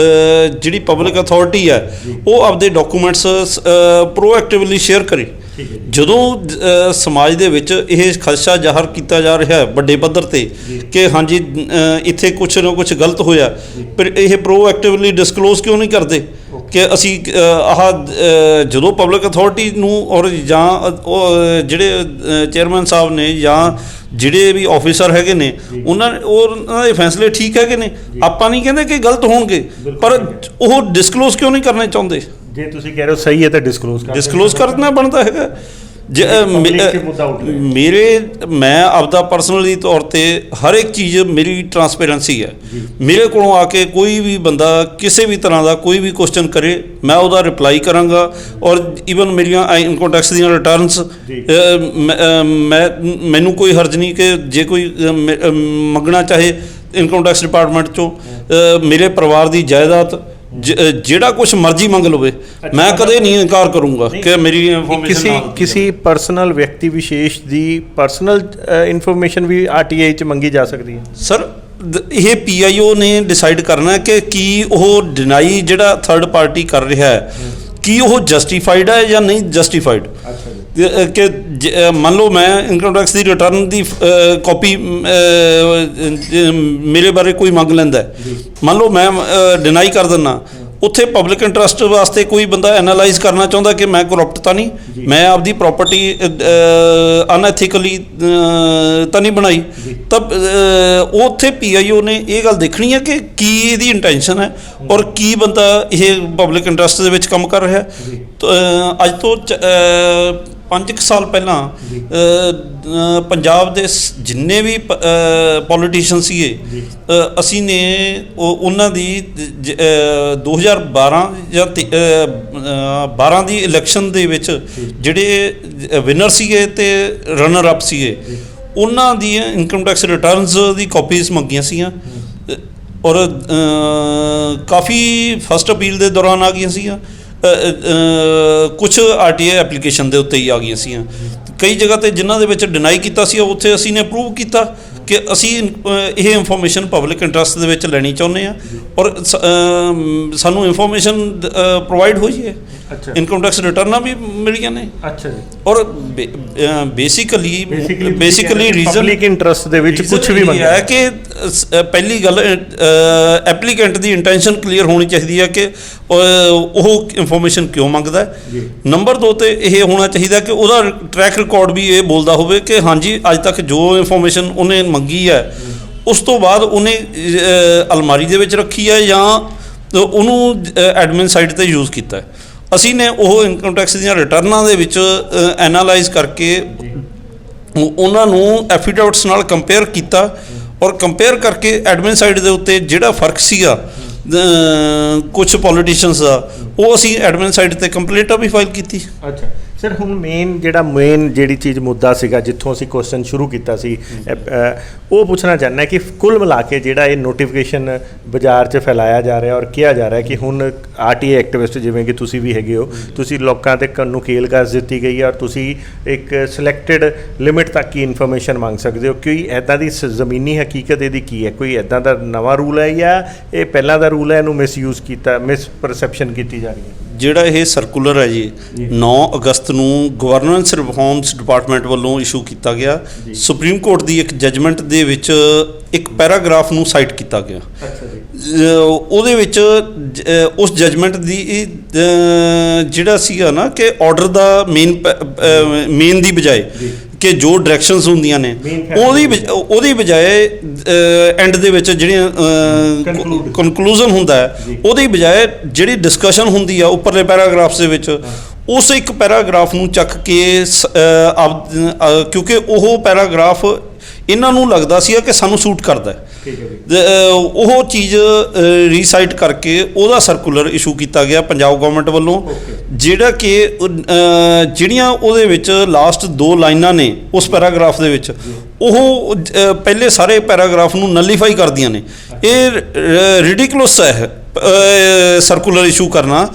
ਜਿਹੜੀ ਪਬਲਿਕ ਅਥਾਰਟੀ ਹੈ ਉਹ ਆਪਦੇ ਡਾਕੂਮੈਂਟਸ ਪ੍ਰੋਐਕਟਿਵਲੀ ਸ਼ੇਅਰ ਕਰੇ। ਜਦੋਂ ਸਮਾਜ ਦੇ ਵਿੱਚ ਇਹ ਖਦਸ਼ਾ ਜ਼ਾਹਰ ਕੀਤਾ ਜਾ ਰਿਹਾ ਹੈ ਵੱਡੇ ਪੱਧਰ 'ਤੇ ਕਿ ਹਾਂਜੀ ਇੱਥੇ ਕੁਛ ਨਾ ਕੁਛ ਗਲਤ ਹੋਇਆ, ਪਰ ਇਹ ਪ੍ਰੋਐਕਟਿਵਲੀ ਡਿਸਕਲੋਜ਼ ਕਿਉਂ ਨਹੀਂ ਕਰਦੇ ਕਿ ਅਸੀਂ ਜਦੋਂ ਪਬਲਿਕ ਅਥਾਰਟੀ ਨੂੰ ਔਰ ਜਾਂ ਉਹ ਜਿਹੜੇ ਚੇਅਰਮੈਨ ਸਾਹਿਬ ਨੇ ਜਾਂ ਜਿਹੜੇ ਵੀ ਆਫਿਸਰ ਹੈਗੇ ਨੇ ਉਹਨਾਂ ਦੇ ਫੈਸਲੇ ਠੀਕ ਹੈਗੇ ਨੇ, ਆਪਾਂ ਨਹੀਂ ਕਹਿੰਦੇ ਕਿ ਗਲਤ ਹੋਣਗੇ, ਪਰ ਉਹ ਡਿਸਕਲੋਜ਼ ਕਿਉਂ ਨਹੀਂ ਕਰਨੇ ਚਾਹੁੰਦੇ? ਜੇ ਤੁਸੀਂ ਕਹਿ ਰਹੇ ਹੋ ਸਹੀ ਹੈ ਤਾਂ ਡਿਸਕਲੋਜ਼ ਕਰਨਾ ਬਣਦਾ ਹੈਗਾ। ਮੈਂ ਆਪਦਾ ਪਰਸਨਲੀ ਤੌਰ 'ਤੇ ਹਰ ਇੱਕ ਚੀਜ਼ ਮੇਰੀ ਟਰਾਂਸਪੇਰੈਂਸੀ ਹੈ। ਮੇਰੇ ਕੋਲੋਂ ਆ ਕੇ ਕੋਈ ਵੀ ਬੰਦਾ ਕਿਸੇ ਵੀ ਤਰ੍ਹਾਂ ਦਾ ਕੋਈ ਵੀ ਕੁਐਸਚਨ ਕਰੇ ਮੈਂ ਉਹਦਾ ਰਿਪਲਾਈ ਕਰਾਂਗਾ ਔਰ ਈਵਨ ਮੇਰੀਆਂ ਇਨਕਮ ਟੈਕਸ ਦੀਆਂ ਰਿਟਰਨਸ ਮੈਨੂੰ ਕੋਈ ਹਰਜ ਨਹੀਂ ਕਿ ਜੇ ਕੋਈ ਮੰਗਣਾ ਚਾਹੇ ਇਨਕਮ ਟੈਕਸ ਡਿਪਾਰਟਮੈਂਟ 'ਚੋਂ ਮੇਰੇ ਪਰਿਵਾਰ ਦੀ ਜਾਇਦਾਦ ਜਿਹੜਾ ਕੁਛ ਮਰਜ਼ੀ ਮੰਗ ਲਵੇ ਮੈਂ ਕਦੇ ਨਹੀਂ ਇਨਕਾਰ ਕਰੂੰਗਾ ਕਿ ਮੇਰੀ ਇਨਫੋਰਮੇਸ਼ਨ ਕਿਸੇ ਪਰਸਨਲ ਵਿਅਕਤੀ ਵਿਸ਼ੇਸ਼ ਦੀ ਪਰਸਨਲ ਇਨਫੋਰਮੇਸ਼ਨ ਵੀ RTI 'ਚ ਮੰਗੀ ਜਾ ਸਕਦੀ ਹੈ। ਸਰ ਇਹ PIO ਨੇ ਡਿਸਾਈਡ ਕਰਨਾ ਕਿ ਕੀ ਉਹ ਡਿਨਾਈ ਜਿਹੜਾ ਥਰਡ ਪਾਰਟੀ ਕਰ ਰਿਹਾ ਹੈ ਕੀ ਉਹ ਜਸਟੀਫਾਈਡ ਹੈ ਜਾਂ ਨਹੀਂ ਜਸਟੀਫਾਈਡ। ਕਿ ਮੰਨ ਲਓ ਮੈਂ ਇਨਕਮ ਟੈਕਸ ਦੀ ਰਿਟਰਨ ਦੀ ਕਾਪੀ ਮੇਰੇ ਬਾਰੇ ਕੋਈ ਮੰਗ ਲੈਂਦਾ, ਮੰਨ ਲਓ ਮੈਂ ਡਿਨਾਈ ਕਰ ਦਿੰਦਾ, ਉੱਥੇ ਪਬਲਿਕ ਇੰਟਰਸਟ ਵਾਸਤੇ ਕੋਈ ਬੰਦਾ ਐਨਾਲਾਈਜ਼ ਕਰਨਾ ਚਾਹੁੰਦਾ ਕਿ ਮੈਂ ਕਰਪਟ ਤਾਂ ਨਹੀਂ, ਮੈਂ ਆਪਦੀ ਪ੍ਰੋਪਰਟੀ ਅਨਐਥੀਕਲੀ ਤਾਂ ਨਹੀਂ ਬਣਾਈ, ਤਾਂ ਉੱਥੇ PIO ਨੇ ਇਹ ਗੱਲ ਦੇਖਣੀ ਹੈ ਕਿ ਕੀ ਇਹਦੀ ਇੰਟੈਂਸ਼ਨ ਹੈ ਔਰ ਕੀ ਬੰਦਾ ਇਹ ਪਬਲਿਕ ਇੰਟਰਸਟ ਦੇ ਵਿੱਚ ਕੰਮ ਕਰ ਰਿਹਾ। ਅੱਜ ਤੋਂ 5 ਸਾਲ ਪਹਿਲਾਂ ਪੰਜਾਬ ਦੇ ਜਿੰਨੇ ਵੀ ਪੋਲੀਟੀਸ਼ੀਅਨ ਸੀਗੇ, ਅਸੀਂ ਨੇ ਉਹਨਾਂ ਦੀ 2012 ਜਾਂ 12 ਦੀ ਇਲੈਕਸ਼ਨ ਦੇ ਵਿੱਚ ਜਿਹੜੇ ਵਿਨਰ ਸੀਗੇ ਤੇ ਰਨਰ ਅਪ ਸੀਗੇ, ਉਹਨਾਂ ਦੀਆਂ ਇਨਕਮ ਟੈਕਸ ਰਿਟਰਨਸ ਦੀ ਕਾਪੀਜ਼ ਮੰਗੀਆਂ ਸੀਗੀਆਂ ਔਰ ਕਾਫੀ ਫਸਟ ਅਪੀਲ ਦੇ ਦੌਰਾਨ ਆ ਗਈਆਂ ਸੀਗੀਆਂ, ਕੁਛ RTI ਐਪਲੀਕੇਸ਼ਨ ਦੇ ਉੱਤੇ ਹੀ ਆ ਗਈਆਂ ਸੀਗੀਆਂ। ਕਈ ਜਗ੍ਹਾ 'ਤੇ ਜਿਨ੍ਹਾਂ ਦੇ ਵਿੱਚ ਡਿਨਾਈ ਕੀਤਾ ਸੀ ਉੱਥੇ ਅਸੀਂ ਨੇ ਅਪਰੂਵ ਕੀਤਾ ਕਿ ਅਸੀਂ ਇਹ ਇਨਫੋਰਮੇਸ਼ਨ ਪਬਲਿਕ ਇੰਟਰਸਟ ਦੇ ਵਿੱਚ ਲੈਣੀ ਚਾਹੁੰਦੇ ਹਾਂ ਔਰ ਸਾਨੂੰ ਇਨਫੋਰਮੇਸ਼ਨ ਪ੍ਰੋਵਾਈਡ ਹੋਈ ਹੈ। ਇਨਕਮ ਟੈਕਸ ਰਿਟਰਨਾਂ ਵੀ ਮਿਲੀਆਂ ਨੇ। ਅੱਛਾ ਜੀ। ਔਰ ਬੇਸਿਕਲੀ ਰੀਜ਼ਨ ਪਬਲਿਕ ਇੰਟਰਸਟ ਦੇ ਵਿੱਚ ਕੁਝ ਵੀ ਮੰਗਿਆ ਹੈ ਕਿ ਪਹਿਲੀ ਗੱਲ ਐਪਲੀਕੈਂਟ ਦੀ ਇੰਟੈਂਸ਼ਨ ਕਲੀਅਰ ਹੋਣੀ ਚਾਹੀਦੀ ਹੈ ਕਿ ਉਹ ਇਨਫੋਰਮੇਸ਼ਨ ਕਿਉਂ ਮੰਗਦਾ ਹੈ। ਨੰਬਰ 2 ਤੇ ਇਹ ਹੋਣਾ ਚਾਹੀਦਾ ਕਿ ਉਹਦਾ ਟਰੈਕ ਰਿਕਾਰਡ ਵੀ ਇਹ ਬੋਲਦਾ ਹੋਵੇ ਕਿ ਹਾਂਜੀ ਅੱਜ ਤੱਕ ਜੋ ਇਨਫੋਰਮੇਸ਼ਨ ਉਹਨੇ ਮੰਗੀ ਹੈ ਉਸ ਤੋਂ ਬਾਅਦ ਉਹਨੇ ਅਲਮਾਰੀ ਦੇ ਵਿੱਚ ਰੱਖੀ ਹੈ ਜਾਂ ਉਹਨੂੰ ਐਡਮਿਨ ਸਾਈਟ 'ਤੇ ਯੂਜ਼ ਕੀਤਾ ਹੈ। ਅਸੀਂ ਨੇ ਉਹ ਇਨਕਮ ਟੈਕਸ ਦੀਆਂ ਰਿਟਰਨਾਂ ਦੇ ਵਿੱਚ ਐਨਾਲਾਈਜ਼ ਕਰਕੇ ਉਹਨਾਂ ਨੂੰ ਐਫੀਡੇਵਿਟਸ ਨਾਲ ਕੰਪੇਅਰ ਕੀਤਾ ਔਰ ਕੰਪੇਅਰ ਕਰਕੇ ਐਡਮਿਨ ਸਾਈਟ ਦੇ ਉੱਤੇ ਜਿਹੜਾ ਫਰਕ ਸੀਗਾ ਕੁਝ ਪੋਲੀਟੀਸ਼ੀਅਨਸ ਦਾ, ਉਹ ਅਸੀਂ ਐਡਮਿਨ ਸਾਈਟ 'ਤੇ ਕੰਪਲੇਂਟਾਂ ਵੀ ਫਾਈਲ ਕੀਤੀ। ਅੱਛਾ ਸਰ, ਹੁਣ ਮੇਨ ਜਿਹੜੀ ਚੀਜ਼ ਮੁੱਦਾ ਸੀਗਾ ਜਿੱਥੋਂ ਅਸੀਂ ਕੁਐਸਚਨ ਸ਼ੁਰੂ ਕੀਤਾ ਸੀ, ਉਹ ਪੁੱਛਣਾ ਚਾਹੁੰਦਾ ਕਿ ਕੁੱਲ ਮਿਲਾ ਕੇ ਜਿਹੜਾ ਇਹ ਨੋਟੀਫਿਕੇਸ਼ਨ ਬਾਜ਼ਾਰ 'ਚ ਫੈਲਾਇਆ ਜਾ ਰਿਹਾ ਔਰ ਕਿਹਾ ਜਾ ਰਿਹਾ ਕਿ ਹੁਣ RTI ਐਕਟਿਵਿਸਟ ਜਿਵੇਂ ਕਿ ਤੁਸੀਂ ਵੀ ਹੈਗੇ ਹੋ, ਤੁਸੀਂ ਲੋਕਾਂ ਤੇ ਨਕੇਲ ਕਰ ਦਿੱਤੀ ਗਈ ਹੈ ਔਰ ਤੁਸੀਂ ਇੱਕ ਸਿਲੈਕਟਡ ਲਿਮਿਟ ਤੱਕ ਹੀ ਇਨਫੋਰਮੇਸ਼ਨ ਮੰਗ ਸਕਦੇ ਹੋ। ਕੋਈ ਇੱਦਾਂ ਦੀ ਜ਼ਮੀਨੀ ਹਕੀਕਤ ਇਹਦੀ ਕੀ ਹੈ? ਕੋਈ ਇੱਦਾਂ ਦਾ ਨਵਾਂ ਰੂਲ ਹੈ ਜਾਂ ਇਹ ਪਹਿਲਾਂ ਦਾ ਰੂਲ ਹੈ, ਇਹਨੂੰ ਮਿਸਯੂਜ਼ ਕੀਤਾ, ਮਿਸਪਰਸੈਪਸ਼ਨ ਕੀਤੀ ਜਾ ਰਹੀ ਹੈ? ਜਿਹੜਾ ਇਹ ਸਰਕੂਲਰ ਹੈ ਜੀ 9 ਅਗਸਤ ਨੂੰ ਗਵਰਨੈਂਸ ਰਿਫਾਰਮਸ ਡਿਪਾਰਟਮੈਂਟ ਵੱਲੋਂ ਇਸ਼ੂ ਕੀਤਾ ਗਿਆ। ਸੁਪਰੀਮ ਕੋਰਟ ਦੀ ਇੱਕ ਜੱਜਮੈਂਟ ਦੇ ਵਿੱਚ ਇੱਕ ਪੈਰਾਗ੍ਰਾਫ ਨੂੰ ਸਾਈਟ ਕੀਤਾ ਗਿਆ। ਉਹਦੇ ਵਿੱਚ ਉਸ ਜੱਜਮੈਂਟ ਦੀ ਜਿਹੜਾ ਸੀਗਾ ਨਾ ਕਿ ਆਰਡਰ ਦਾ ਮੇਨ ਦੀ ਬਜਾਏ ਕਿ ਜੋ ਡਾਇਰੈਕਸ਼ਨਸ ਹੁੰਦੀਆਂ ਨੇ ਉਹਦੀ ਬਜਾਏ ਐਂਡ ਦੇ ਵਿੱਚ ਜਿਹੜੀਆਂ ਕਨਕਲੂਜਨ ਹੁੰਦਾ ਹੈ ਉਹਦੀ ਬਜਾਏ ਜਿਹੜੀ ਡਿਸਕਸ਼ਨ ਹੁੰਦੀ ਆ ਉੱਪਰਲੇ ਪੈਰਾਗ੍ਰਾਫਸ ਦੇ ਵਿੱਚ, ਉਸ ਇੱਕ ਪੈਰਾਗ੍ਰਾਫ ਨੂੰ ਚੱਕ ਕੇ ਕਿਉਂਕਿ ਉਹ ਪੈਰਾਗ੍ਰਾਫ ਇਹਨਾਂ ਨੂੰ ਲੱਗਦਾ ਸੀ ਕਿ ਸਾਨੂੰ ਸੂਟ ਕਰਦਾ ਹੈ, ਉਹ ਚੀਜ਼ ਰੀਸਾਈਟ ਕਰਕੇ ਉਹਦਾ ਸਰਕੂਲਰ ਇਸ਼ੂ ਕੀਤਾ ਗਿਆ ਪੰਜਾਬ ਗਵਰਨਮੈਂਟ ਵੱਲੋਂ, ਜਿਹੜਾ ਕਿ ਜਿਹੜੀਆਂ ਉਹਦੇ ਵਿੱਚ ਲਾਸਟ 2 ਲਾਈਨਾਂ ਨੇ ਉਸ ਪੈਰਾਗ੍ਰਾਫ ਦੇ ਵਿੱਚ ਉਹ ਪਹਿਲੇ ਸਾਰੇ ਪੈਰਾਗ੍ਰਾਫ ਨੂੰ ਨਲੀਫਾਈ ਕਰਦੀਆਂ ਨੇ। ਇਹ ਰਿਡੀਕੁਲਸ ਹੈ ਸਰਕੂਲਰ ਇਸ਼ੂ ਕਰਨਾ,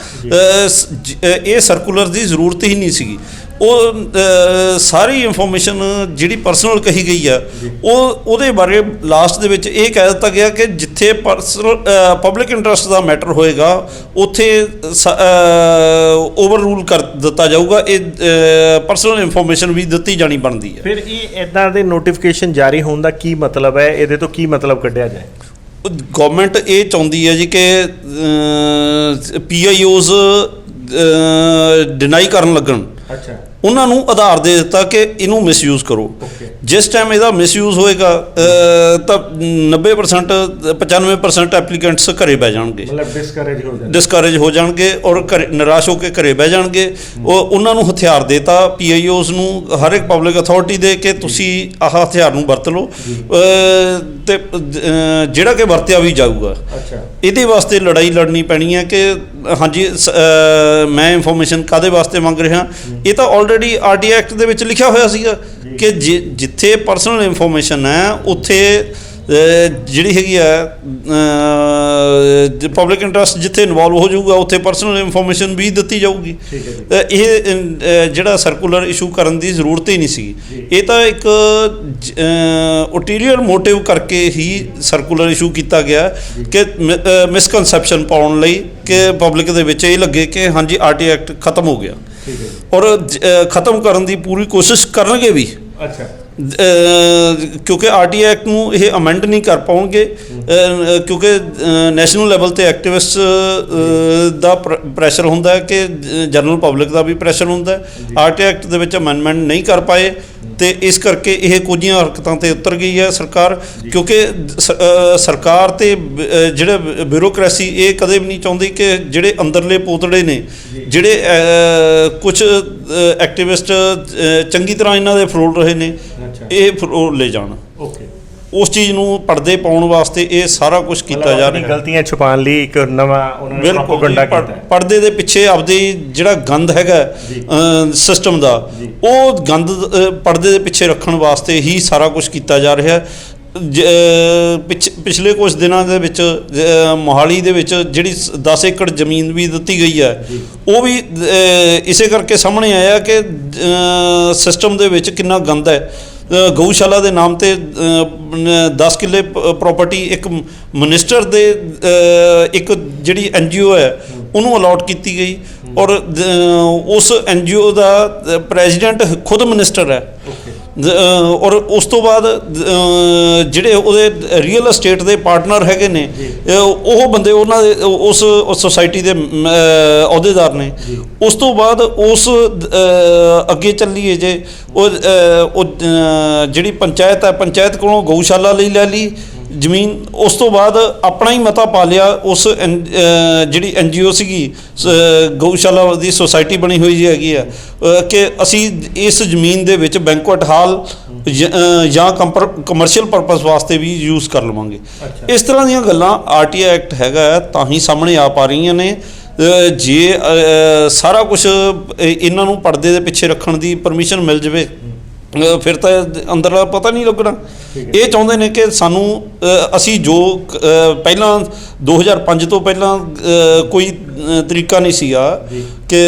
ਇਹ ਸਰਕੂਲਰ ਦੀ ਜ਼ਰੂਰਤ ਹੀ ਨਹੀਂ ਸੀਗੀ। ਉਹ ਸਾਰੀ ਇਨਫੋਰਮੇਸ਼ਨ ਜਿਹੜੀ ਪਰਸਨਲ ਕਹੀ ਗਈ ਆ ਉਹਦੇ ਬਾਰੇ ਲਾਸਟ ਦੇ ਵਿੱਚ ਇਹ ਕਹਿ ਦਿੱਤਾ ਗਿਆ ਕਿ ਜਿੱਥੇ ਪਬਲਿਕ ਇੰਟਰਸਟ ਦਾ ਮੈਟਰ ਹੋਏਗਾ ਉੱਥੇ ਓਵਰ ਰੂਲ ਕਰ ਦਿੱਤਾ ਜਾਊਗਾ, ਇਹ ਪਰਸਨਲ ਇਨਫੋਰਮੇਸ਼ਨ ਵੀ ਦਿੱਤੀ ਜਾਣੀ ਬਣਦੀ ਹੈ। ਫਿਰ ਇਹ ਇੱਦਾਂ ਦੇ ਨੋਟੀਫਿਕੇਸ਼ਨ ਜਾਰੀ ਹੋਣ ਦਾ ਕੀ ਮਤਲਬ ਹੈ? ਇਹਦੇ ਤੋਂ ਕੀ ਮਤਲਬ ਕੱਢਿਆ ਜਾਏ? ਗੌਰਮੈਂਟ ਇਹ ਚਾਹੁੰਦੀ ਹੈ ਜੀ ਕਿ PIOs ਡਿਨਾਈ ਕਰਨ ਲੱਗਣ, ਉਹਨਾਂ ਨੂੰ ਆਧਾਰ ਦੇ ਦਿੱਤਾ ਕਿ ਇਹਨੂੰ ਮਿਸਯੂਜ਼ ਕਰੋ। ਜਿਸ ਟਾਈਮ ਇਹਦਾ ਮਿਸਯੂਜ਼ ਹੋਏਗਾ ਤਾਂ 90% 95% ਐਪਲੀਕੈਂਟਸ ਘਰੇ ਬਹਿ ਜਾਣਗੇ, ਡਿਸਕਰੇਜ ਹੋ ਜਾਣਗੇ ਔਰ ਨਿਰਾਸ਼ ਹੋ ਕੇ ਘਰੇ ਬਹਿ ਜਾਣਗੇ। ਉਹਨਾਂ ਨੂੰ ਹਥਿਆਰ ਦੇਤਾ PIOs ਨੂੰ, ਹਰ ਇੱਕ ਪਬਲਿਕ ਅਥਾਰਟੀ ਦੇ ਕੇ ਤੁਸੀਂ ਆਹ ਹਥਿਆਰ ਨੂੰ ਵਰਤ ਲਓ ਤੇ ਜਿਹੜਾ ਕਿ ਵਰਤਿਆ ਵੀ ਜਾਊਗਾ। ਇਹਦੇ ਵਾਸਤੇ ਲੜਾਈ ਲੜਨੀ ਪੈਣੀ ਹੈ ਕਿ ਹਾਂਜੀ ਮੈਂ ਇਨਫੋਰਮੇਸ਼ਨ ਕਾਹਦੇ ਵਾਸਤੇ ਮੰਗ ਰਿਹਾ। ਇਹ ਤਾਂ ਆਲਰੇਡੀ RTI ਐਕਟ ਦੇ ਵਿੱਚ ਲਿਖਿਆ ਹੋਇਆ ਸੀਗਾ ਕਿ ਜਿੱਥੇ ਪਰਸਨਲ ਇਨਫੋਰਮੇਸ਼ਨ ਹੈ ਉੱਥੇ ਜਿਹੜੀ ਹੈਗੀ ਆ ਪਬਲਿਕ ਇੰਟਰਸਟ ਜਿੱਥੇ ਇਨਵੋਲਵ ਹੋ ਜਾਊਗਾ ਉੱਥੇ ਪਰਸਨਲ ਇਨਫੋਰਮੇਸ਼ਨ ਵੀ ਦਿੱਤੀ ਜਾਊਗੀ। ਇਹ ਜਿਹੜਾ ਸਰਕੂਲਰ ਇਸ਼ੂ ਕਰਨ ਦੀ ਜ਼ਰੂਰਤ ਹੀ ਨਹੀਂ ਸੀ। ਇਹ ਤਾਂ ਇੱਕ ਉਟੀਰੀਅਰ ਮੋਟਿਵ ਕਰਕੇ ਹੀ ਸਰਕੂਲਰ ਇਸ਼ੂ ਕੀਤਾ ਗਿਆ ਕਿ ਮਿਸਕਨਸੈਪਸ਼ਨ ਪਾਉਣ ਲਈ ਕਿ ਪਬਲਿਕ ਦੇ ਵਿੱਚ ਇਹ ਲੱਗੇ ਕਿ ਹਾਂਜੀ ਆਰਟੀ ਐਕਟ ਖਤਮ ਹੋ ਗਿਆ, ਔਰ ਖਤਮ ਕਰਨ ਦੀ ਪੂਰੀ ਕੋਸ਼ਿਸ਼ ਕਰਨਗੇ ਵੀ। ਅੱਛਾ। ਕਿਉਂਕਿ ਆਰਟੀ ਐਕਟ ਨੂੰ ਇਹ ਅਮੈਂਡ ਨਹੀਂ ਕਰ ਪਾਉਣਗੇ ਕਿਉਂਕਿ ਨੈਸ਼ਨਲ ਲੈਵਲ ਤੇ ਐਕਟਿਵਿਸਟ ਦਾ ਪ੍ਰੈਸ਼ਰ ਹੁੰਦਾ ਹੈ ਕਿ ਜਨਰਲ ਪਬਲਿਕ ਦਾ ਵੀ ਪ੍ਰੈਸ਼ਰ ਹੁੰਦਾ ਹੈ। ਆਰਟੀ ਐਕਟ ਦੇ ਵਿੱਚ ਅਮੈਂਡਮੈਂਟ ਨਹੀਂ ਕਰ ਪਾਏ ਤੇ ਇਸ ਕਰਕੇ ਇਹ ਕੁਝੀਆਂ ਹਰਕਤਾਂ ਤੇ ਉਤਰ ਗਈ ਹੈ ਸਰਕਾਰ। ਕਿਉਂਕਿ ਸਰਕਾਰ ਤੇ ਜਿਹੜੇ ਬਿਊਰੋਕ੍ਰੇਸੀ ਇਹ ਕਦੇ ਵੀ ਨਹੀਂ ਚਾਹੁੰਦੀ ਕਿ ਜਿਹੜੇ ਅੰਦਰਲੇ ਪੋਤੜੇ ਨੇ, ਜਿਹੜੇ ਕੁਝ ਐਕਟਿਵਿਸਟ ਚੰਗੀ ਤਰ੍ਹਾਂ ਇਹਨਾਂ ਦੇ ਫਰੋਲ ਰਹੇ ਨੇ, ਇਹ ਫਰੋਲ ਲੈ ਜਾਣ। ਉਸ ਚੀਜ਼ ਨੂੰ ਪਰਦੇ ਪਾਉਣ ਵਾਸਤੇ ਇਹ ਸਾਰਾ ਕੁਝ ਕੀਤਾ ਜਾ ਰਿਹਾ ਹੈ। ਗਲਤੀਆਂ ਛੁਪਾਉਣ ਲਈ ਇੱਕ ਨਵਾਂ ਉਹਨਾਂ ਨੇ ਪ੍ਰੋਪਗੈਂਡਾ ਕੀਤਾ ਹੈ। ਪਰਦੇ ਦੇ ਪਿੱਛੇ ਆਪਦੀ ਜਿਹੜਾ ਗੰਦ ਹੈਗਾ ਸਿਸਟਮ ਦਾ, ਉਹ ਗੰਦ ਪਰਦੇ ਦੇ ਪਿੱਛੇ ਰੱਖਣ ਵਾਸਤੇ ਹੀ ਸਾਰਾ ਕੁਝ ਕੀਤਾ ਜਾ ਰਿਹਾ ਹੈ। ਪਿਛਲੇ ਕੁਝ ਦਿਨਾਂ ਦੇ ਵਿੱਚ ਮੋਹਾਲੀ ਦੇ ਵਿੱਚ ਜਿਹੜੀ 10 ਏਕੜ ਜ਼ਮੀਨ ਵੀ ਦਿੱਤੀ ਗਈ ਹੈ, ਉਹ ਵੀ ਇਸੇ ਕਰਕੇ ਸਾਹਮਣੇ ਆਇਆ ਕਿ ਸਿਸਟਮ ਦੇ ਵਿੱਚ ਕਿੰਨਾ ਗੰਦ ਹੈ। ਗਊਸ਼ਾਲਾ ਦੇ ਨਾਮ ਤੇ 10 ਕਿੱਲੇ ਪ੍ਰੋਪਰਟੀ ਇੱਕ ਮਿਨਿਸਟਰ ਦੇ ਇੱਕ ਜਿਹੜੀ NGO ਹੈ ਉਹਨੂੰ ਅਲਾਟ ਕੀਤੀ ਗਈ, ਔਰ ਉਸ NGO ਦਾ ਪ੍ਰੈਜ਼ੀਡੈਂਟ ਖੁਦ ਮਿਨਿਸਟਰ ਹੈ। ਔਰ ਉਸ ਤੋਂ ਬਾਅਦ ਜਿਹੜੇ ਉਹਦੇ ਰੀਅਲ ਅਸਟੇਟ ਦੇ ਪਾਰਟਨਰ ਹੈਗੇ ਨੇ, ਉਹ ਬੰਦੇ ਉਹਨਾਂ ਦੇ ਉਸ ਸੁਸਾਇਟੀ ਦੇ ਅਹੁਦੇਦਾਰ ਨੇ। ਉਸ ਤੋਂ ਬਾਅਦ ਉਸ ਅੱਗੇ ਚੱਲੀਏ ਜੇ ਉਹ ਜਿਹੜੀ ਪੰਚਾਇਤ ਹੈ, ਪੰਚਾਇਤ ਕੋਲੋਂ ਗਊਸ਼ਾਲਾ ਲਈ ਲੈ ਲਈ ਜ਼ਮੀਨ। ਉਸ ਤੋਂ ਬਾਅਦ ਆਪਣਾ ਹੀ ਮਤਾ ਪਾ ਲਿਆ ਉਸ ਜਿਹੜੀ NGO ਸੀਗੀ, ਗਊਸ਼ਾਲਾ ਦੀ ਸੁਸਾਇਟੀ ਬਣੀ ਹੋਈ ਹੈਗੀ ਆ, ਕਿ ਅਸੀਂ ਇਸ ਜ਼ਮੀਨ ਦੇ ਵਿੱਚ ਬੈਂਕੁਐਟ ਹਾਲ ਜਾਂ ਕਮਰਸ਼ੀਅਲ ਪਰਪਸ ਵਾਸਤੇ ਵੀ ਯੂਜ਼ ਕਰ ਲਵਾਂਗੇ। ਇਸ ਤਰ੍ਹਾਂ ਦੀਆਂ ਗੱਲਾਂ ਆਰਟੀ ਐਕਟ ਹੈਗਾ ਤਾਂ ਹੀ ਸਾਹਮਣੇ ਆ ਪਾ ਰਹੀਆਂ ਨੇ। ਜੇ ਸਾਰਾ ਕੁਝ ਇਹਨਾਂ ਨੂੰ ਪਰਦੇ ਦੇ ਪਿੱਛੇ ਰੱਖਣ ਦੀ ਪਰਮਿਸ਼ਨ ਮਿਲ ਜਾਵੇ ਫਿਰ ਤਾਂ ਅੰਦਰਲਾ ਪਤਾ ਨਹੀਂ ਲੱਗਣਾ। ਇਹ ਚਾਹੁੰਦੇ ਨੇ ਕਿ ਸਾਨੂੰ ਅਸੀਂ ਜੋ ਪਹਿਲਾਂ 2005 ਤੋਂ ਪਹਿਲਾਂ ਕੋਈ ਤਰੀਕਾ ਨਹੀਂ ਸੀਗਾ ਕਿ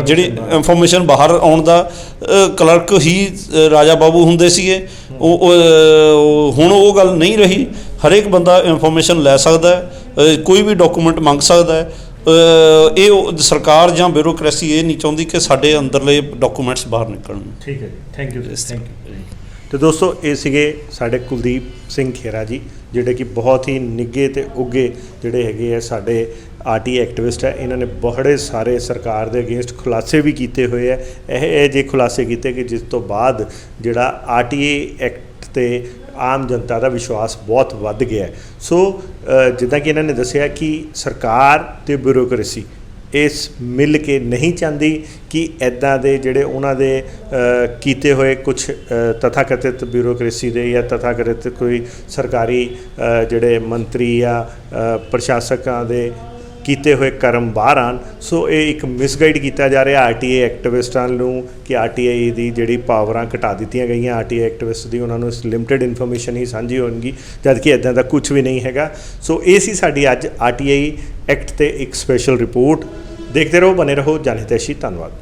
ਜਿਹੜੀ ਇਨਫੋਰਮੇਸ਼ਨ ਬਾਹਰ ਆਉਣ ਦਾ, ਕਲਰਕ ਹੀ ਰਾਜਾ ਬਾਬੂ ਹੁੰਦੇ ਸੀਗੇ। ਹੁਣ ਉਹ ਗੱਲ ਨਹੀਂ ਰਹੀ। ਹਰੇਕ ਬੰਦਾ ਇਨਫੋਰਮੇਸ਼ਨ ਲੈ ਸਕਦਾ ਹੈ, ਕੋਈ ਵੀ ਡਾਕੂਮੈਂਟ ਮੰਗ ਸਕਦਾ ਹੈ। ਇਹ ਸਰਕਾਰ ਜਾਂ ਬਿਊਰੋਕ੍ਰੇਸੀ ਇਹ ਨਹੀਂ ਚਾਹੁੰਦੀ ਕਿ ਸਾਡੇ ਅੰਦਰਲੇ ਡਾਕੂਮੈਂਟਸ ਬਾਹਰ ਨਿਕਲਣ। ਠੀਕ ਹੈ ਜੀ, ਥੈਂਕ ਯੂ ਜੀ, ਥੈਂਕ ਯੂ। ਤੇ ਦੋਸਤੋ, ਇਹ ਸੀਗੇ ਸਾਡੇ ਕੁਲਦੀਪ ਸਿੰਘ ਖੇਰਾ ਜੀ, ਜਿਹੜੇ ਕਿ ਬਹੁਤ ਹੀ ਨਿੱਘੇ ਅਤੇ ਉੱਘੇ ਜਿਹੜੇ ਹੈਗੇ ਆ ਸਾਡੇ ਆਰਟੀ ਐਕਟਿਵਿਸਟ ਹੈ। ਇਹਨਾਂ ਨੇ ਬੜੇ ਸਾਰੇ ਸਰਕਾਰ ਦੇ ਅਗੇਂਸਟ ਖੁਲਾਸੇ ਵੀ ਕੀਤੇ ਹੋਏ ਹੈ। ਇਹ ਜਿਹੇ ਖੁਲਾਸੇ ਕੀਤੇ ਕਿ ਜਿਸ ਤੋਂ ਬਾਅਦ ਜਿਹੜਾ RTA ਐਕਟ 'ਤੇ ਆਮ ਜਨਤਾ ਦਾ ਵਿਸ਼ਵਾਸ ਬਹੁਤ ਵੱਧ ਗਿਆ। ਸੋ ਜਿੱਦਾਂ ਕਿ ਇਹਨਾਂ ਨੇ ਦੱਸਿਆ ਕਿ ਸਰਕਾਰ ਅਤੇ ਬਿਊਰੋਕ੍ਰੇਸੀ ਇਸ ਮਿਲ ਕੇ ਨਹੀਂ ਚਾਹੁੰਦੀ ਕਿ ਇੱਦਾਂ ਦੇ ਜਿਹੜੇ ਉਹਨਾਂ ਦੇ ਕੀਤੇ ਹੋਏ ਕੁਛ ਤਥਾਕਥਿਤ ਬਿਊਰੋਕ੍ਰੇਸੀ ਦੇ ਜਾਂ ਤਥਾਕਥਿਤ ਕੋਈ ਸਰਕਾਰੀ ਜਿਹੜੇ ਮੰਤਰੀ ਜਾਂ ਪ੍ਰਸ਼ਾਸਕਾਂ ਦੇ ਕੀਤੇ ਹੋਏ ਕਰਮ ਬਾਹਰ ਆਉਣ। ਸੋ ਇਹ ਇੱਕ ਮਿਸਗਾਈਡ ਕੀਤਾ ਜਾ ਰਿਹਾ RTA ਐਕਟਿਵਿਸਟਾਂ ਨੂੰ ਕਿ RTI ਦੀ ਜਿਹੜੀ ਪਾਵਰਾਂ ਘਟਾ ਦਿੱਤੀਆਂ ਗਈਆਂ। RTA ਐਕਟਿਵਿਸਟ ਦੀ ਉਹਨਾਂ ਨੂੰ ਲਿਮਟਿਡ ਇਨਫੋਰਮੇਸ਼ਨ ਹੀ ਸਾਂਝੀ ਹੋਣਗੀ, ਜਦ ਕਿ ਇੱਦਾਂ ਦਾ ਕੁਝ ਵੀ ਨਹੀਂ ਹੈਗਾ। ਸੋ ਇਹ ਸੀ ਸਾਡੀ ਅੱਜ RTI ਐਕਟ 'ਤੇ ਇੱਕ ਸਪੈਸ਼ਲ ਰਿਪੋਰਟ। ਦੇਖਦੇ ਰਹੋ, ਬਨੇ ਰਹੋ ਜਨ ਹਿਤੈਸ਼ੀ। ਧੰਨਵਾਦ।